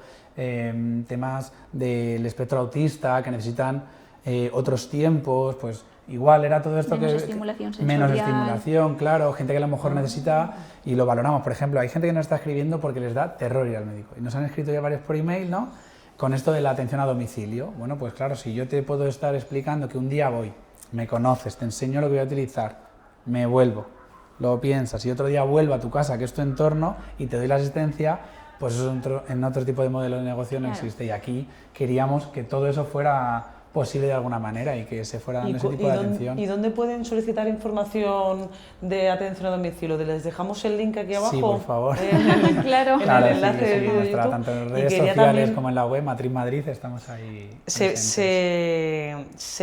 temas del espectro autista que necesitan otros tiempos, pues igual era todo esto menos que... estimulación sensorial. Menos estimulación, claro, gente que a lo mejor necesita y lo valoramos. Por ejemplo, hay gente que nos está escribiendo porque les da terror ir al médico y nos han escrito ya varios por email, ¿no? Con esto de la atención a domicilio. Bueno, pues claro, si yo te puedo estar explicando que un día voy, me conoces, te enseño lo que voy a utilizar, me vuelvo, lo piensas y otro día vuelvo a tu casa, que es tu entorno, y te doy la asistencia, pues eso en otro tipo de modelo de negocio no existe. Y aquí queríamos que todo eso fuera posible de alguna manera y que se fuera dando ese tipo de atención. ¿Y dónde pueden solicitar información de atención a domicilio? ¿Les dejamos el link aquí abajo? Sí, por favor. Claro. En el enlace de vídeo de YouTube. Tanto en redes sociales también, como en la web, Matriz Madrid, estamos ahí. Se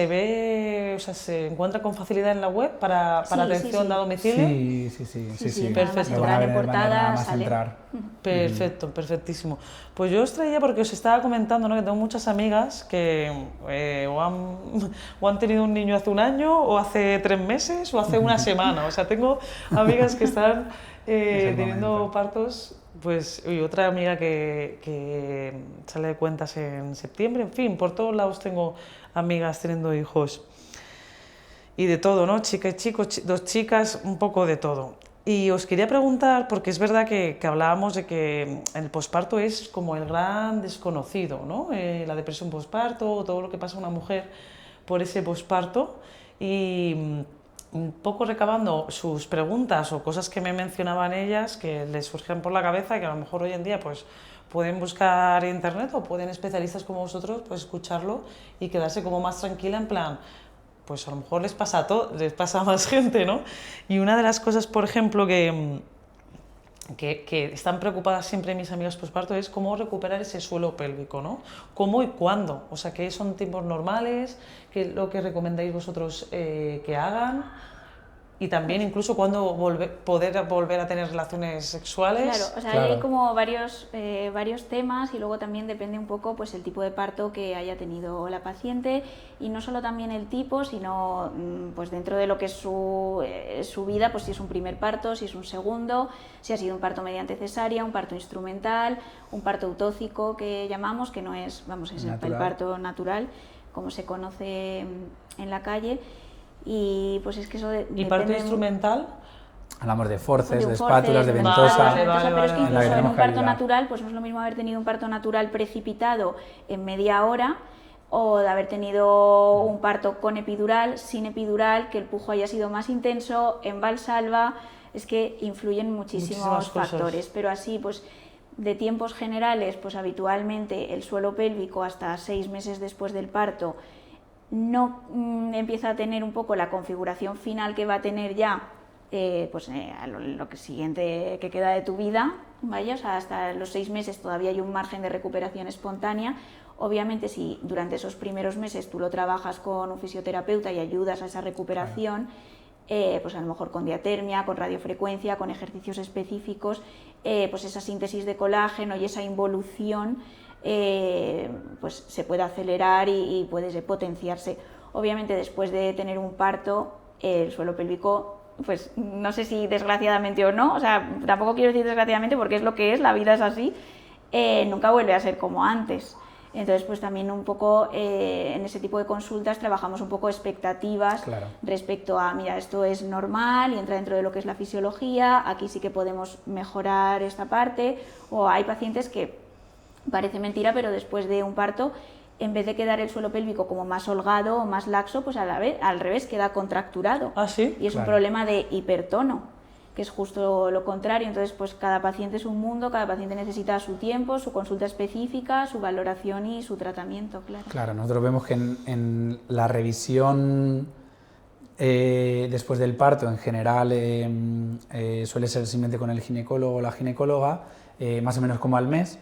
ve, o sea, se encuentra con facilidad en la web para atención a domicilio. Sí. Perfecto. Van en portada, sale. Perfecto, perfectísimo. Pues yo os traía porque os estaba comentando, ¿no?, que tengo muchas amigas que o han tenido un niño hace un año, o hace 3 meses, o hace una semana. O sea, tengo amigas que están teniendo partos, pues, y otra amiga que sale de cuentas en septiembre. En fin, por todos lados tengo amigas teniendo hijos. Y de todo, ¿no? Chicas y chicos, 2 chicas, un poco de todo. Y os quería preguntar, porque es verdad que hablábamos de que el posparto es como el gran desconocido, ¿no? La depresión posparto, todo lo que pasa a una mujer por ese posparto. Y un poco recabando sus preguntas o cosas que me mencionaban ellas, que les surgen por la cabeza y que a lo mejor hoy en día pues pueden buscar en internet o pueden especialistas como vosotros pues escucharlo y quedarse como más tranquila en plan... pues a lo mejor les pasa a más gente, ¿no? Y una de las cosas, por ejemplo, que están preocupadas siempre mis amigas posparto es cómo recuperar ese suelo pélvico, ¿no? ¿Cómo y cuándo? O sea, ¿qué son tiempos normales? ¿Qué es lo que recomendáis vosotros que hagan? Y también incluso cuándo poder volver a tener relaciones sexuales. Claro, o sea, hay como varios temas y luego también depende un poco pues el tipo de parto que haya tenido la paciente y no solo también el tipo, sino pues dentro de lo que es su vida, pues si es un primer parto, si es un segundo, si ha sido un parto mediante cesárea, un parto instrumental, un parto autócico que llamamos, que no es, vamos, es el parto natural, como se conoce en la calle. Y pues es que eso ¿Y parto instrumental? Hablamos de forces, de espátulas, de ventosa. Pero es que incluso en un parto natural, pues no es lo mismo haber tenido un parto natural precipitado en media hora o de haber tenido un parto con epidural, sin epidural, que el pujo haya sido más intenso, en valsalva. Es que influyen muchísimos factores, pero así pues de tiempos generales, pues habitualmente el suelo pélvico hasta 6 meses después del parto no empieza a tener un poco la configuración final que va a tener ya a lo que siguiente que queda de tu vida, vaya, o sea, hasta los 6 meses todavía hay un margen de recuperación espontánea. Obviamente si durante esos primeros meses tú lo trabajas con un fisioterapeuta y ayudas a esa recuperación, pues a lo mejor con diatermia, con radiofrecuencia, con ejercicios específicos, pues esa síntesis de colágeno y esa involución pues se puede acelerar y puede potenciarse. Obviamente después de tener un parto, el suelo pélvico, pues no sé si desgraciadamente o no, o sea, tampoco quiero decir desgraciadamente porque es lo que es, la vida es así, nunca vuelve a ser como antes. Entonces, pues también un poco en ese tipo de consultas trabajamos un poco expectativas respecto a, mira, esto es normal y entra dentro de lo que es la fisiología, aquí sí que podemos mejorar esta parte, o hay pacientes que parece mentira, pero después de un parto, en vez de quedar el suelo pélvico como más holgado o más laxo, pues al revés, queda contracturado. ¿Ah, sí? Y es un problema de hipertono, que es justo lo contrario. Entonces, pues cada paciente es un mundo, cada paciente necesita su tiempo, su consulta específica, su valoración y su tratamiento, claro. Claro, nosotros vemos que en la revisión después del parto, en general, suele ser simplemente con el ginecólogo o la ginecóloga, más o menos como al mes.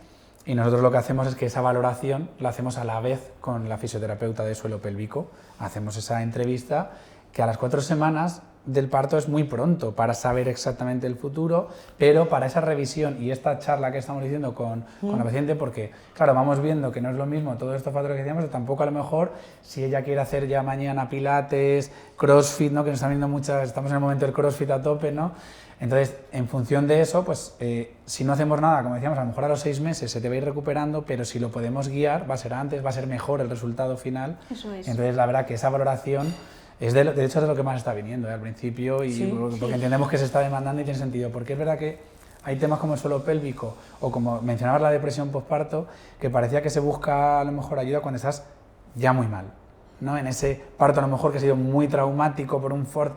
Y nosotros lo que hacemos es que esa valoración la hacemos a la vez con la fisioterapeuta de suelo pélvico. Hacemos esa entrevista que a las 4 semanas del parto es muy pronto para saber exactamente el futuro, pero para esa revisión y esta charla que estamos diciendo con la paciente, porque claro, vamos viendo que no es lo mismo todos estos factores que decíamos, tampoco a lo mejor si ella quiere hacer ya mañana pilates, crossfit, ¿no? Que nos están viendo muchas, estamos en el momento del crossfit a tope, ¿no? Entonces, en función de eso, pues si no hacemos nada, como decíamos, a lo mejor a los 6 meses se te va a ir recuperando, pero si lo podemos guiar, va a ser antes, va a ser mejor el resultado final. Eso es. Entonces, la verdad que esa valoración de hecho es de lo que más está viniendo al principio y porque entendemos que se está demandando y tiene sentido, porque es verdad que hay temas como el suelo pélvico o como mencionabas la depresión postparto, que parecía que se busca a lo mejor ayuda cuando estás ya muy mal, ¿no? En ese parto a lo mejor que ha sido muy traumático por un Ford,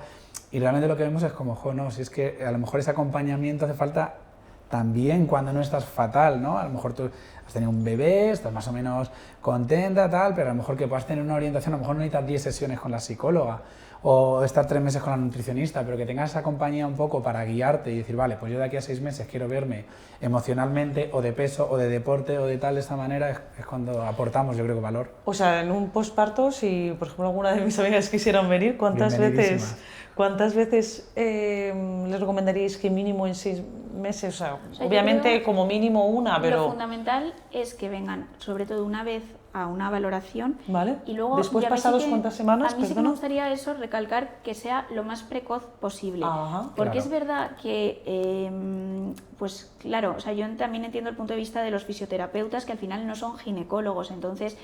y realmente lo que vemos es como, no, si es que a lo mejor ese acompañamiento hace falta también cuando no estás fatal, ¿no? A lo mejor tú has tenido un bebé, estás más o menos contenta, tal, pero a lo mejor que puedas tener una orientación, a lo mejor no necesitas 10 sesiones con la psicóloga o estar 3 meses con la nutricionista, pero que tengas esa compañía un poco para guiarte y decir, vale, pues yo de aquí a 6 meses quiero verme emocionalmente o de peso o de deporte o de tal, de esta manera, es cuando aportamos, yo creo, que valor. O sea, en un posparto, si por ejemplo alguna de mis amigas quisieran venir, ¿cuántas veces les recomendaríais que mínimo en 6 meses? O sea, obviamente como mínimo una, pero... Lo fundamental es que vengan, sobre todo una vez, a una valoración. Vale. Y luego, después pasados cuántas semanas, a mí sí que me gustaría eso, recalcar que sea lo más precoz posible. Ajá, porque es verdad que, pues claro, o sea, yo también entiendo el punto de vista de los fisioterapeutas, que al final no son ginecólogos, entonces...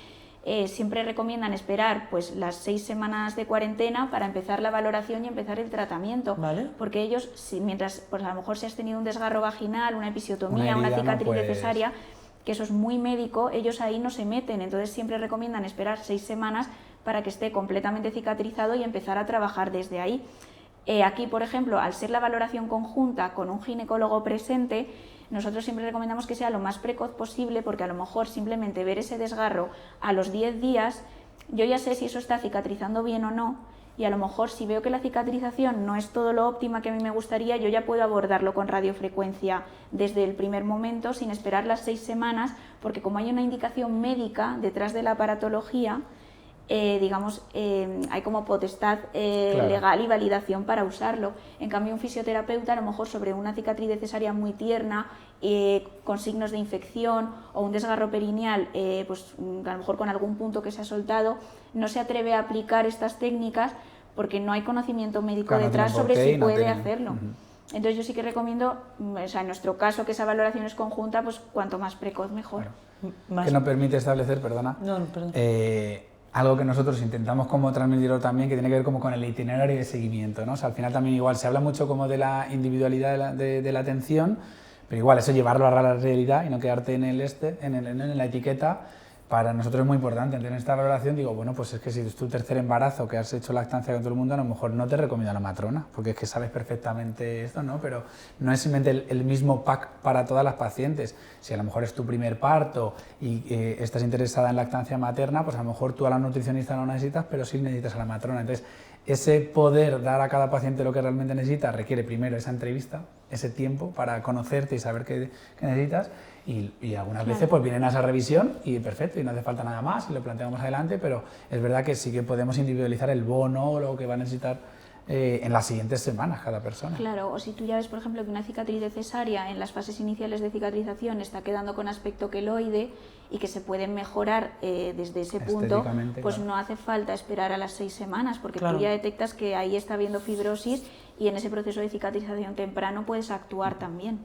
siempre recomiendan esperar pues las 6 semanas de cuarentena para empezar la valoración y empezar el tratamiento, ¿vale? Porque ellos, mientras pues a lo mejor si has tenido un desgarro vaginal, una episiotomía, una cicatriz cesárea, que eso es muy médico, ellos ahí no se meten, entonces siempre recomiendan esperar 6 semanas para que esté completamente cicatrizado y empezar a trabajar desde ahí. Aquí, por ejemplo, al ser la valoración conjunta con un ginecólogo presente, nosotros siempre recomendamos que sea lo más precoz posible, porque a lo mejor simplemente ver ese desgarro a los 10 días, yo ya sé si eso está cicatrizando bien o no, y a lo mejor si veo que la cicatrización no es todo lo óptima que a mí me gustaría, yo ya puedo abordarlo con radiofrecuencia desde el primer momento, sin esperar las 6 semanas, porque como hay una indicación médica detrás de la aparatología, digamos, hay como potestad legal y validación para usarlo. En cambio, un fisioterapeuta, a lo mejor sobre una cicatriz de cesárea muy tierna, con signos de infección o un desgarro perineal, pues a lo mejor con algún punto que se ha soltado, no se atreve a aplicar estas técnicas porque no hay conocimiento médico detrás sobre si puede hacerlo. Entonces yo sí que recomiendo, o sea, en nuestro caso, que esa valoración es conjunta, pues cuanto más precoz mejor. Claro. Que nos permite establecer, perdona, algo que nosotros intentamos como transmitirlo también, que tiene que ver como con el itinerario de seguimiento, ¿no? O sea, al final también igual se habla mucho como de la individualidad de la atención, pero igual eso llevarlo a la realidad y no quedarte en la etiqueta. Para nosotros es muy importante. En esta valoración digo, bueno, pues es que si es tu tercer embarazo, que has hecho lactancia con todo el mundo, a lo mejor no te recomiendo a la matrona, porque es que sabes perfectamente esto, ¿no? Pero no es simplemente el mismo pack para todas las pacientes. Si a lo mejor es tu primer parto y estás interesada en lactancia materna, pues a lo mejor tú a la nutricionista no necesitas, pero sí necesitas a la matrona. Entonces, ese poder dar a cada paciente lo que realmente necesita requiere primero esa entrevista, ese tiempo para conocerte y saber qué necesitas. Y algunas veces pues vienen a esa revisión y perfecto, y no hace falta nada más y lo planteamos adelante, pero es verdad que sí que podemos individualizar el bono o lo que va a necesitar en las siguientes semanas cada persona. Claro, o si tú ya ves, por ejemplo, que una cicatriz de cesárea en las fases iniciales de cicatrización está quedando con aspecto queloide y que se puede mejorar desde ese punto, pues no hace falta esperar a las 6 semanas, porque tú ya detectas que ahí está habiendo fibrosis y en ese proceso de cicatrización temprano puedes actuar también.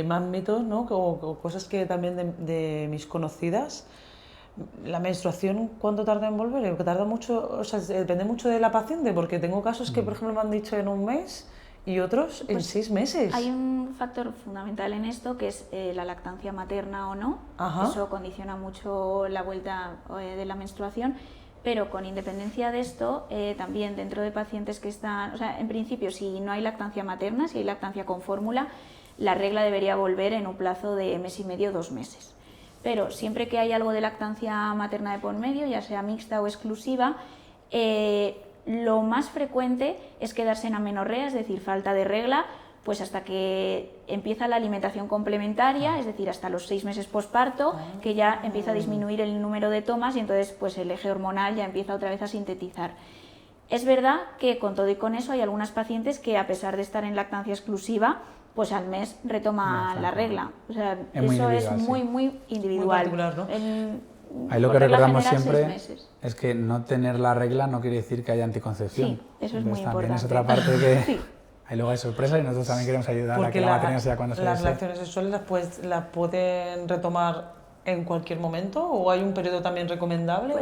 Más mitos, ¿no? O cosas que también de mis conocidas. La menstruación, ¿cuánto tarda en volver? Porque tarda mucho, o sea, depende mucho de la paciente, porque tengo casos que, por ejemplo, me han dicho en un mes y otros en 6 meses. Hay un factor fundamental en esto, que es la lactancia materna o no. Ajá. Eso condiciona mucho la vuelta de la menstruación. Pero con independencia de esto, también dentro de pacientes que están, o sea, en principio, si no hay lactancia materna, si hay lactancia con fórmula, la regla debería volver en un plazo de mes y medio, 2 meses. Pero siempre que hay algo de lactancia materna de por medio, ya sea mixta o exclusiva, lo más frecuente es quedarse en amenorrea, es decir, falta de regla, pues hasta que empieza la alimentación complementaria, es decir, hasta los 6 meses posparto, que ya empieza a disminuir el número de tomas y entonces pues el eje hormonal ya empieza otra vez a sintetizar. Es verdad que con todo y con eso hay algunas pacientes que, a pesar de estar en lactancia exclusiva, pues al mes retoma la regla. O sea, eso es muy individual. Muy particular, ¿no? Ahí lo que recordamos siempre es que no tener la regla no quiere decir que haya anticoncepción. Sí, eso es muy importante. También es otra parte que sí. Ahí luego hay sorpresa y nosotros también queremos ayudar a que la maternidad sea cuando se las desee. relaciones sexuales las pueden retomar en cualquier momento o hay un periodo también recomendable?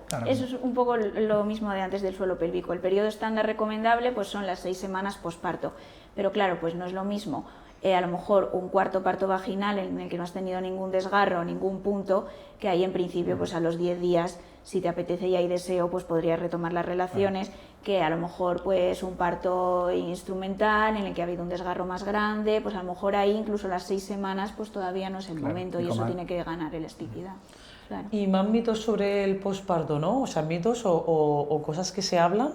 Claro. Eso es un poco lo mismo de antes del suelo pélvico. El periodo estándar recomendable pues son las 6 semanas posparto, pero claro, pues no es lo mismo a lo mejor un cuarto parto vaginal en el que no has tenido ningún desgarro, ningún punto, que ahí en principio pues a los 10 días, si te apetece y hay deseo, pues podrías retomar las relaciones, que a lo mejor pues un parto instrumental en el que ha habido un desgarro más grande, pues a lo mejor ahí incluso las 6 semanas pues todavía no es el momento y eso tiene que ganar elasticidad. Claro. Y más mitos sobre el posparto, ¿no? O sea, mitos o cosas que se hablan.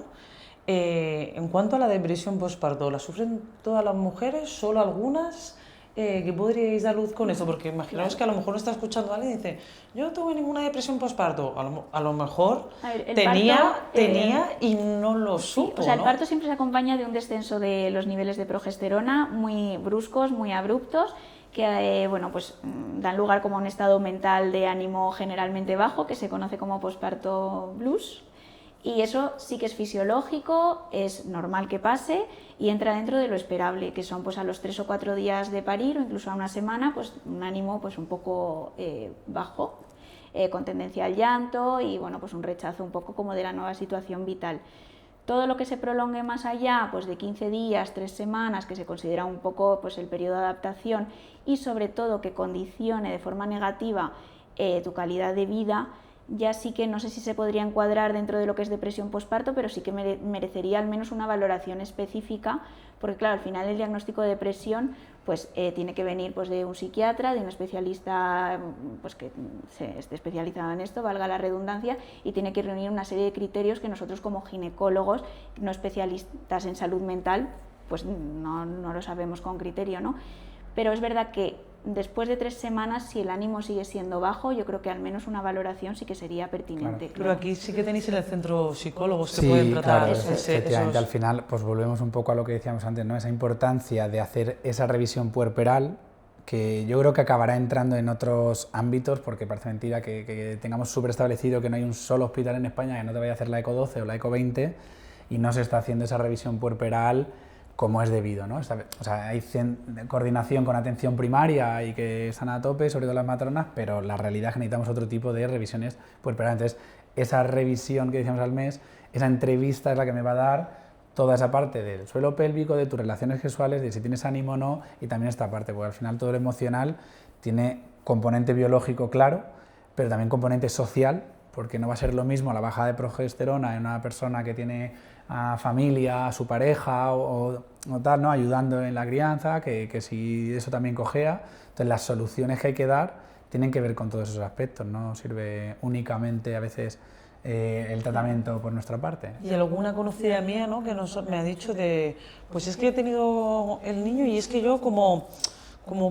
En cuanto a la depresión posparto, ¿la sufren todas las mujeres? ¿Solo algunas? ¿Qué podríais dar luz con eso? Porque imaginaos que a lo mejor no está escuchando a alguien y dice, yo no tuve ninguna depresión posparto. A lo mejor tenía y no lo supo. O sea, el parto siempre se acompaña de un descenso de los niveles de progesterona muy bruscos, muy abruptos, que bueno, pues dan lugar como a un estado mental de ánimo generalmente bajo, que se conoce como posparto blues. Y eso sí que es fisiológico, es normal que pase y entra dentro de lo esperable, que son pues a los 3 o 4 días de parir o incluso a una semana, pues un ánimo pues un poco bajo, con tendencia al llanto y bueno, pues un rechazo un poco como de la nueva situación vital. Todo lo que se prolongue más allá, pues de 15 días, 3 semanas, que se considera un poco pues el periodo de adaptación y sobre todo que condicione de forma negativa tu calidad de vida, ya sí que no sé si se podría encuadrar dentro de lo que es depresión posparto, pero sí que merecería al menos una valoración específica, porque claro, al final el diagnóstico de depresión pues tiene que venir pues de un psiquiatra, de un especialista pues que esté especializado en esto, valga la redundancia, y tiene que reunir una serie de criterios que nosotros como ginecólogos, no especialistas en salud mental, pues no lo sabemos con criterio, ¿no? Pero es verdad que después de 3 semanas, si el ánimo sigue siendo bajo, yo creo que al menos una valoración sí que sería pertinente. Claro. Pero aquí sí que tenéis en el centro psicólogos que pueden tratar efectivamente, al final pues volvemos un poco a lo que decíamos antes, ¿no? Esa importancia de hacer esa revisión puerperal, que yo creo que acabará entrando en otros ámbitos, porque parece mentira que tengamos súper establecido que no hay un solo hospital en España que no te vaya a hacer la ECO 12 o la ECO 20 y no se está haciendo esa revisión puerperal como es debido, ¿no? O sea, hay coordinación con atención primaria y que están a tope, sobre todo las matronas, pero la realidad es que necesitamos otro tipo de revisiones puerperales. Entonces, esa revisión que decíamos al mes, esa entrevista es la que me va a dar toda esa parte del suelo pélvico, de tus relaciones sexuales, de si tienes ánimo o no, y también esta parte, porque al final todo lo emocional tiene componente biológico claro, pero también componente social, porque no va a ser lo mismo la baja de progesterona en una persona que tiene a familia, a su pareja o tal, ¿no? Ayudando en la crianza, que si eso también cojea. Entonces las soluciones que hay que dar tienen que ver con todos esos aspectos, no sirve únicamente a veces el tratamiento por nuestra parte. Y alguna conocida mía, ¿no? Que me ha dicho pues es que he tenido el niño y es que yo como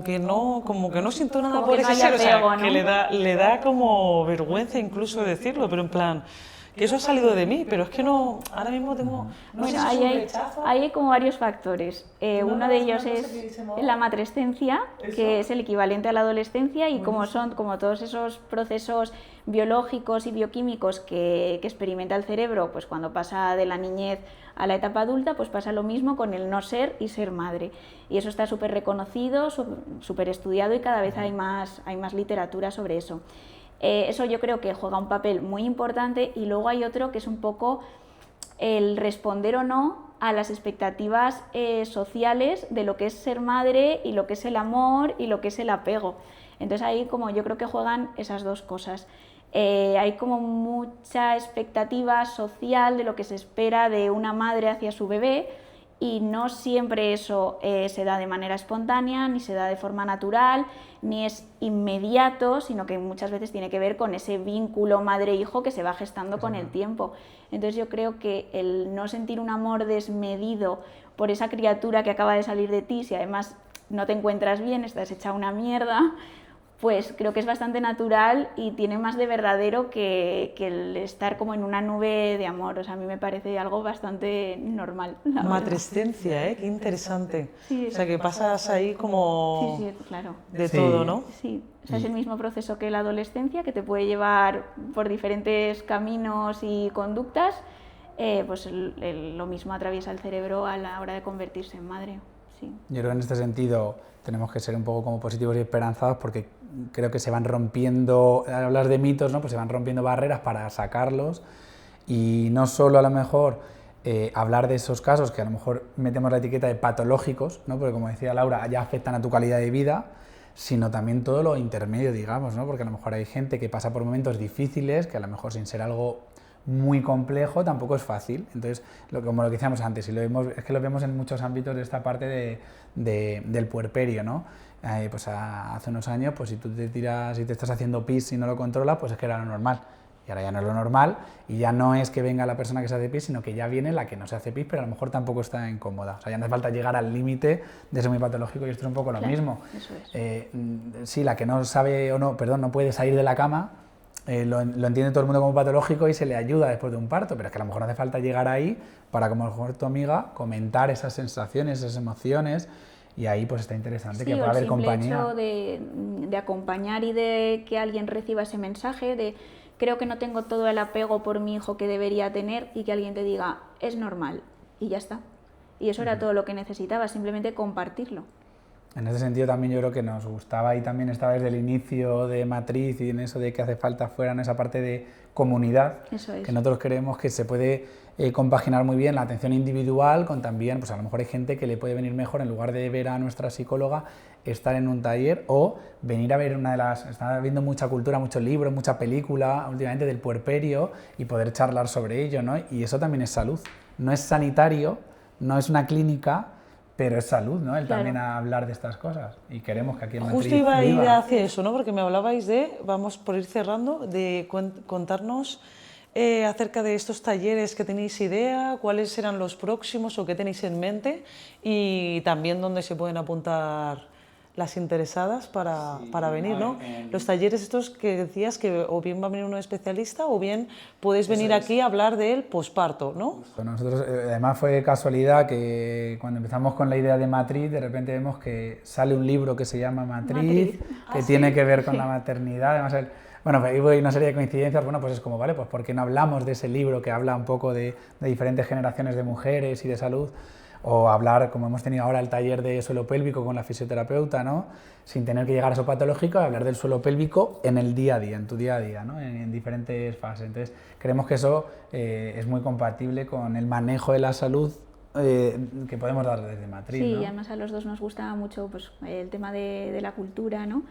que no siento nada por ese ser, o sea, ¿no? Que le da como vergüenza incluso decirlo, pero en plan, que eso ha salido de mí, pero es que no, ahora mismo tengo, no sé si es un rechazo. Hay como varios factores. Uno de ellos es la matrescencia, que es el equivalente a la adolescencia, y como todos esos procesos biológicos y bioquímicos que experimenta el cerebro, pues cuando pasa de la niñez a la etapa adulta, pues pasa lo mismo con el no ser y ser madre. Y eso está súper reconocido, súper estudiado y cada vez hay más literatura sobre eso. Eso yo creo que juega un papel muy importante y luego hay otro que es un poco el responder o no a las expectativas sociales de lo que es ser madre y lo que es el amor y lo que es el apego. Entonces ahí como yo creo que juegan esas dos cosas. Hay como mucha expectativa social de lo que se espera de una madre hacia su bebé y no siempre eso se da de manera espontánea, ni se da de forma natural, ni es inmediato, sino que muchas veces tiene que ver con ese vínculo madre-hijo que se va gestando con el tiempo. Entonces yo creo que el no sentir un amor desmedido por esa criatura que acaba de salir de ti, si además no te encuentras bien, estás hecha una mierda, pues creo que es bastante natural y tiene más de verdadero que el estar como en una nube de amor. O sea, a mí me parece algo bastante normal. Matrescencia, qué interesante. Sí, o sea, que pasas ahí como sí, claro. De todo, ¿no? Sí, o sea, es el mismo proceso que la adolescencia, que te puede llevar por diferentes caminos y conductas, pues lo mismo atraviesa el cerebro a la hora de convertirse en madre. Sí. Yo creo que en este sentido tenemos que ser un poco como positivos y esperanzados porque creo que se van rompiendo, hablas de mitos, ¿no? Pues se van rompiendo barreras para sacarlos y no solo a lo mejor hablar de esos casos que a lo mejor metemos la etiqueta de patológicos, ¿no? Porque como decía Laura, ya afectan a tu calidad de vida, sino también todo lo intermedio, digamos, ¿no? Porque a lo mejor hay gente que pasa por momentos difíciles, que a lo mejor sin ser algo muy complejo tampoco es fácil. Entonces, como lo que decíamos antes, y es que lo vemos en muchos ámbitos de esta parte del puerperio, ¿no? Pues hace unos años, pues si tú te estás haciendo pis y no lo controlas, pues es que era lo normal. Y ahora ya no es lo normal, y ya no es que venga la persona que se hace pis, sino que ya viene la que no se hace pis, pero a lo mejor tampoco está incómoda. O sea, ya no hace falta llegar al límite de ser muy patológico, y esto es un poco lo mismo. Eso es. Sí, la que no sabe no puede salir de la cama, lo entiende todo el mundo como patológico y se le ayuda después de un parto, pero es que a lo mejor no hace falta llegar ahí para, como a lo mejor tu amiga, comentar esas sensaciones, esas emociones, y ahí pues está interesante que pueda haber compañía. Sí, el simple hecho de acompañar y de que alguien reciba ese mensaje de creo que no tengo todo el apego por mi hijo que debería tener, y que alguien te diga es normal, y ya está. Y eso era todo lo que necesitaba, simplemente compartirlo. En ese sentido también yo creo que nos gustaba, y también estaba desde el inicio de Matriz y en eso de que hace falta fuera en esa parte de comunidad, eso es. Que nosotros creemos que se puede compaginar muy bien la atención individual con también, pues a lo mejor hay gente que le puede venir mejor, en lugar de ver a nuestra psicóloga, estar en un taller o venir a ver está viendo mucha cultura, muchos libros, mucha película últimamente del puerperio y poder charlar sobre ello, ¿no? Y eso también es salud, no es sanitario, no es una clínica, pero es salud, ¿no? El también hablar de estas cosas, y queremos que aquí en Madrid Justo iba a ir hacia eso, ¿no? Porque me hablabais vamos por ir cerrando, de contarnos acerca de estos talleres que tenéis idea, cuáles serán los próximos o qué tenéis en mente, y también dónde se pueden apuntar las interesadas para venir, ¿no? Los talleres estos que decías que o bien va a venir un especialista o bien puedes venir aquí a hablar del posparto, ¿no? Nosotros, además fue casualidad que cuando empezamos con la idea de Matriz, de repente vemos que sale un libro que se llama Matriz, que tiene que ver con la maternidad. Además, bueno, ahí hay una serie de coincidencias, bueno, pues es como, vale, pues ¿por qué no hablamos de ese libro que habla un poco de diferentes generaciones de mujeres y de salud? O hablar, como hemos tenido ahora el taller de suelo pélvico con la fisioterapeuta, ¿no? Sin tener que llegar a eso patológico, hablar del suelo pélvico en el día a día, en tu día a día, ¿no? En diferentes fases. Entonces, creemos que eso es muy compatible con el manejo de la salud que podemos dar desde Matriz, sí, ¿no? Y además a los dos nos gusta mucho pues, el tema de la cultura, ¿no?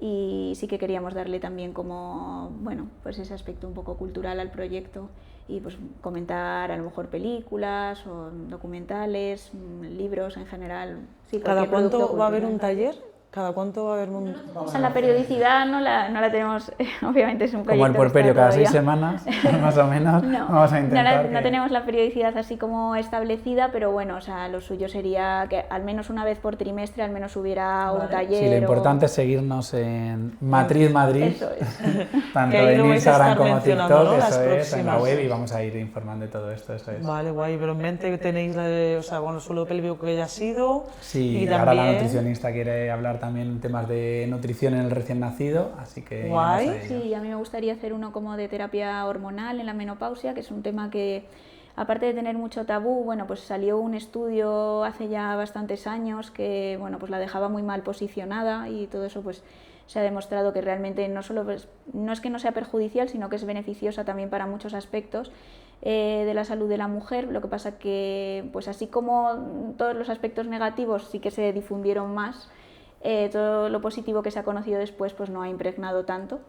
Y sí que queríamos darle también como, bueno, pues ese aspecto un poco cultural al proyecto, y pues comentar a lo mejor películas o documentales, libros en general. Sí, ¿Cada cuánto va a haber un taller? ¿Cada cuánto va a haber un...? La periodicidad no la tenemos, obviamente es un proyecto. Como el puerperio, cada 6 semanas, más o menos, no, vamos a intentar no tenemos la periodicidad así como establecida, pero bueno, o sea, lo suyo sería que al menos una vez por trimestre al menos hubiera un taller. Sí, lo importante es seguirnos en Matriz Madrid, eso es. tanto en Instagram como TikTok, ¿no? Eso es, en la web, y vamos a ir informando de todo esto, eso es. Vale, guay, pero en mente tenéis el suelo pélvico que ya ha sido. Sí, y ahora también... la nutricionista quiere hablar también temas de nutrición en el recién nacido, así que... Guay. Sí, a mí me gustaría hacer uno como de terapia hormonal en la menopausia, que es un tema que, aparte de tener mucho tabú, bueno, pues salió un estudio hace ya bastantes años que, bueno, pues la dejaba muy mal posicionada, y todo eso pues se ha demostrado que realmente no solo no es que no sea perjudicial, sino que es beneficiosa también para muchos aspectos de la salud de la mujer. Lo que pasa que, pues así como todos los aspectos negativos sí que se difundieron más, todo lo positivo que se ha conocido después pues no ha impregnado tanto.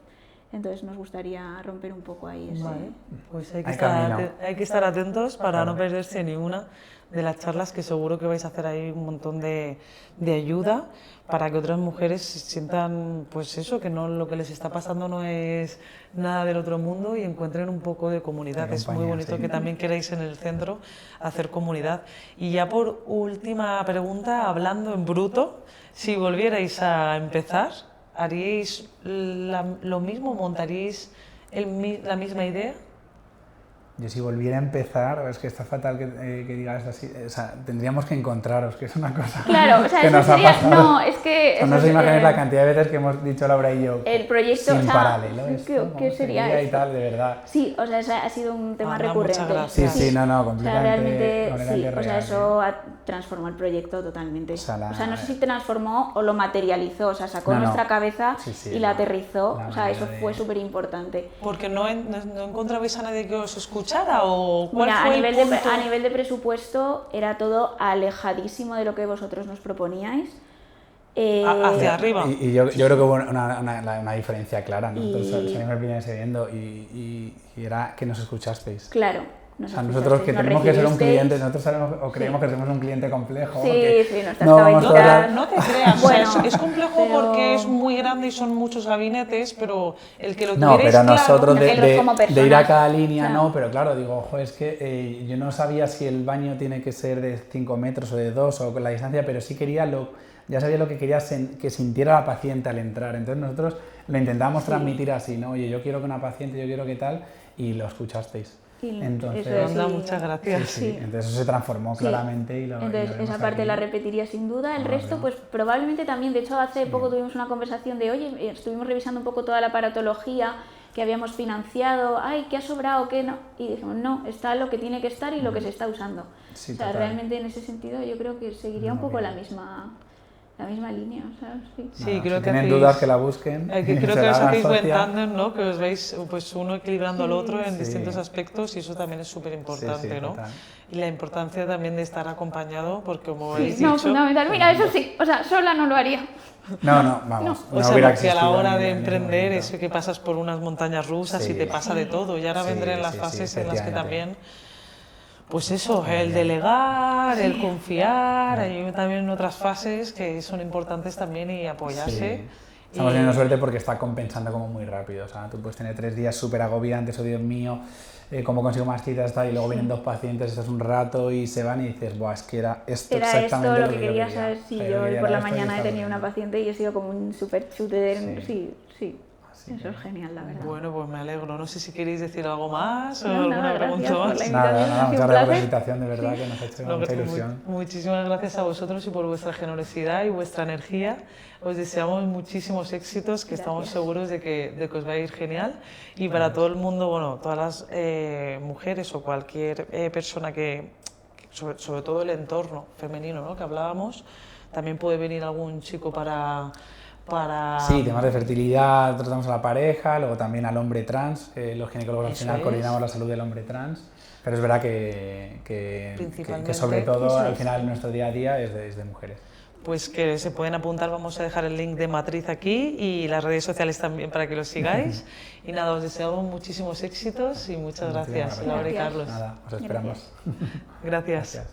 Entonces nos gustaría romper un poco ahí ese... Vale, pues hay que estar atentos para no perderse ni una de las charlas, que seguro que vais a hacer ahí un montón de ayuda para que otras mujeres sientan pues eso, que no, lo que les está pasando no es nada del otro mundo, y encuentren un poco de comunidad. Es muy bonito que también queráis en el centro hacer comunidad. Y ya por última pregunta, hablando en bruto, si volvierais a empezar, ¿haríais lo mismo? ¿Montaríais la misma idea? Yo si volviera a empezar, es que está fatal que digas así, o sea, tendríamos que encontraros, que es una cosa claro, o sea, que eso nos sería, ha pasado. no, es que... No se imagináis la cantidad de veces que hemos dicho Laura y yo, el proyecto, sin o sea, paralelo, esto, ¿qué sería y tal, de verdad. Sí, o sea, ha sido un tema recurrente. Muchas gracias. Sí, no, completamente. O sea, realmente, sí, real, o sea, eso transformó el proyecto totalmente. O sea, no sé si transformó o lo materializó, o sea, sacó nuestra cabeza y la aterrizó, o sea, eso fue súper importante. ¿Porque no encontrabais a nadie que os escuchara o cuál Mira, fue a nivel de presupuesto era todo alejadísimo de lo que vosotros nos proponíais. Hacia arriba. Y yo creo que hubo una diferencia clara, ¿no? Entonces salimos el primer viendo y era que nos escuchasteis. Claro. O sea, nosotros que tenemos que ser un cliente, nosotros sabemos o creemos que somos un cliente complejo. Sí, no te creas, bueno, o sea, es complejo porque es muy grande y son muchos gabinetes, pero el que lo no, pero claro, nosotros de ir a cada línea, claro. No, pero claro, digo, ojo, es que yo no sabía si el baño tiene que ser de 5 metros o de 2 o con la distancia, pero sí quería ya sabía lo que quería que sintiera la paciente al entrar. Entonces nosotros lo intentábamos transmitir así, ¿no? Oye, yo quiero que una paciente, yo quiero que tal, y lo escuchasteis. Entonces, muchas gracias. Sí. Entonces eso se transformó claramente y entonces esa parte la repetiría sin duda. El resto, pues probablemente también. De hecho, hace poco tuvimos una conversación de, oye, estuvimos revisando un poco toda la aparatología que habíamos financiado. Ay, ¿qué ha sobrado? ¿Qué no? Y dijimos, no, está lo que tiene que estar y lo que se está usando. Sí, o sea, total. realmente en ese sentido yo creo que seguiría un poco la misma línea, o sea, sí, creo si que tienen dudas que la busquen. Creo que os hacéis buen tándem, ¿no? Que os veis pues uno equilibrando al otro en distintos aspectos y eso también es súper importante, ¿no? Total. Y la importancia también de estar acompañado, porque como habéis dicho... No, fundamental. Mira, eso sí, o sea, sola no lo haría. No, vamos. O sea, porque a la hora de emprender eso que pasas por unas montañas rusas y te pasa de todo. Y ahora vendré en las fases en las que también... Pues eso, el delegar, el confiar, hay también otras fases que son importantes también y apoyarse. Sí. Estamos teniendo suerte porque está compensando como muy rápido, o sea, tú puedes tener 3 días súper agobiantes, oh Dios mío, ¿cómo consigo más citas? Y luego vienen 2 pacientes, estás un rato y se van y dices, buah, es que era esto exactamente lo que quería saber. Sí, yo hoy por la mañana he tenido una paciente y he sido como un súper shooter, sí. Eso es genial, la verdad. Bueno, pues me alegro. No sé si queréis decir algo más o alguna pregunta más. Nada, muchas gracias por la invitación, de verdad, que nos ha hecho mucha ilusión. Muchísimas gracias a vosotros y por vuestra generosidad y vuestra energía. Os deseamos muchísimos éxitos, que estamos seguros de que os va a ir genial. Y para todo el mundo, bueno, todas las mujeres o cualquier persona que sobre todo el entorno femenino, ¿no? Que hablábamos, también puede venir algún chico para... Sí, temas de fertilidad, tratamos a la pareja, luego también al hombre trans, los ginecólogos al final coordinamos la salud del hombre trans, pero es verdad que sobre todo al final nuestro día a día es de mujeres. Pues que se pueden apuntar, vamos a dejar el link de Matriz aquí y las redes sociales también para que los sigáis. Y nada, os deseamos muchísimos éxitos y muchas gracias, Laura y Carlos. Nada, os esperamos. Gracias.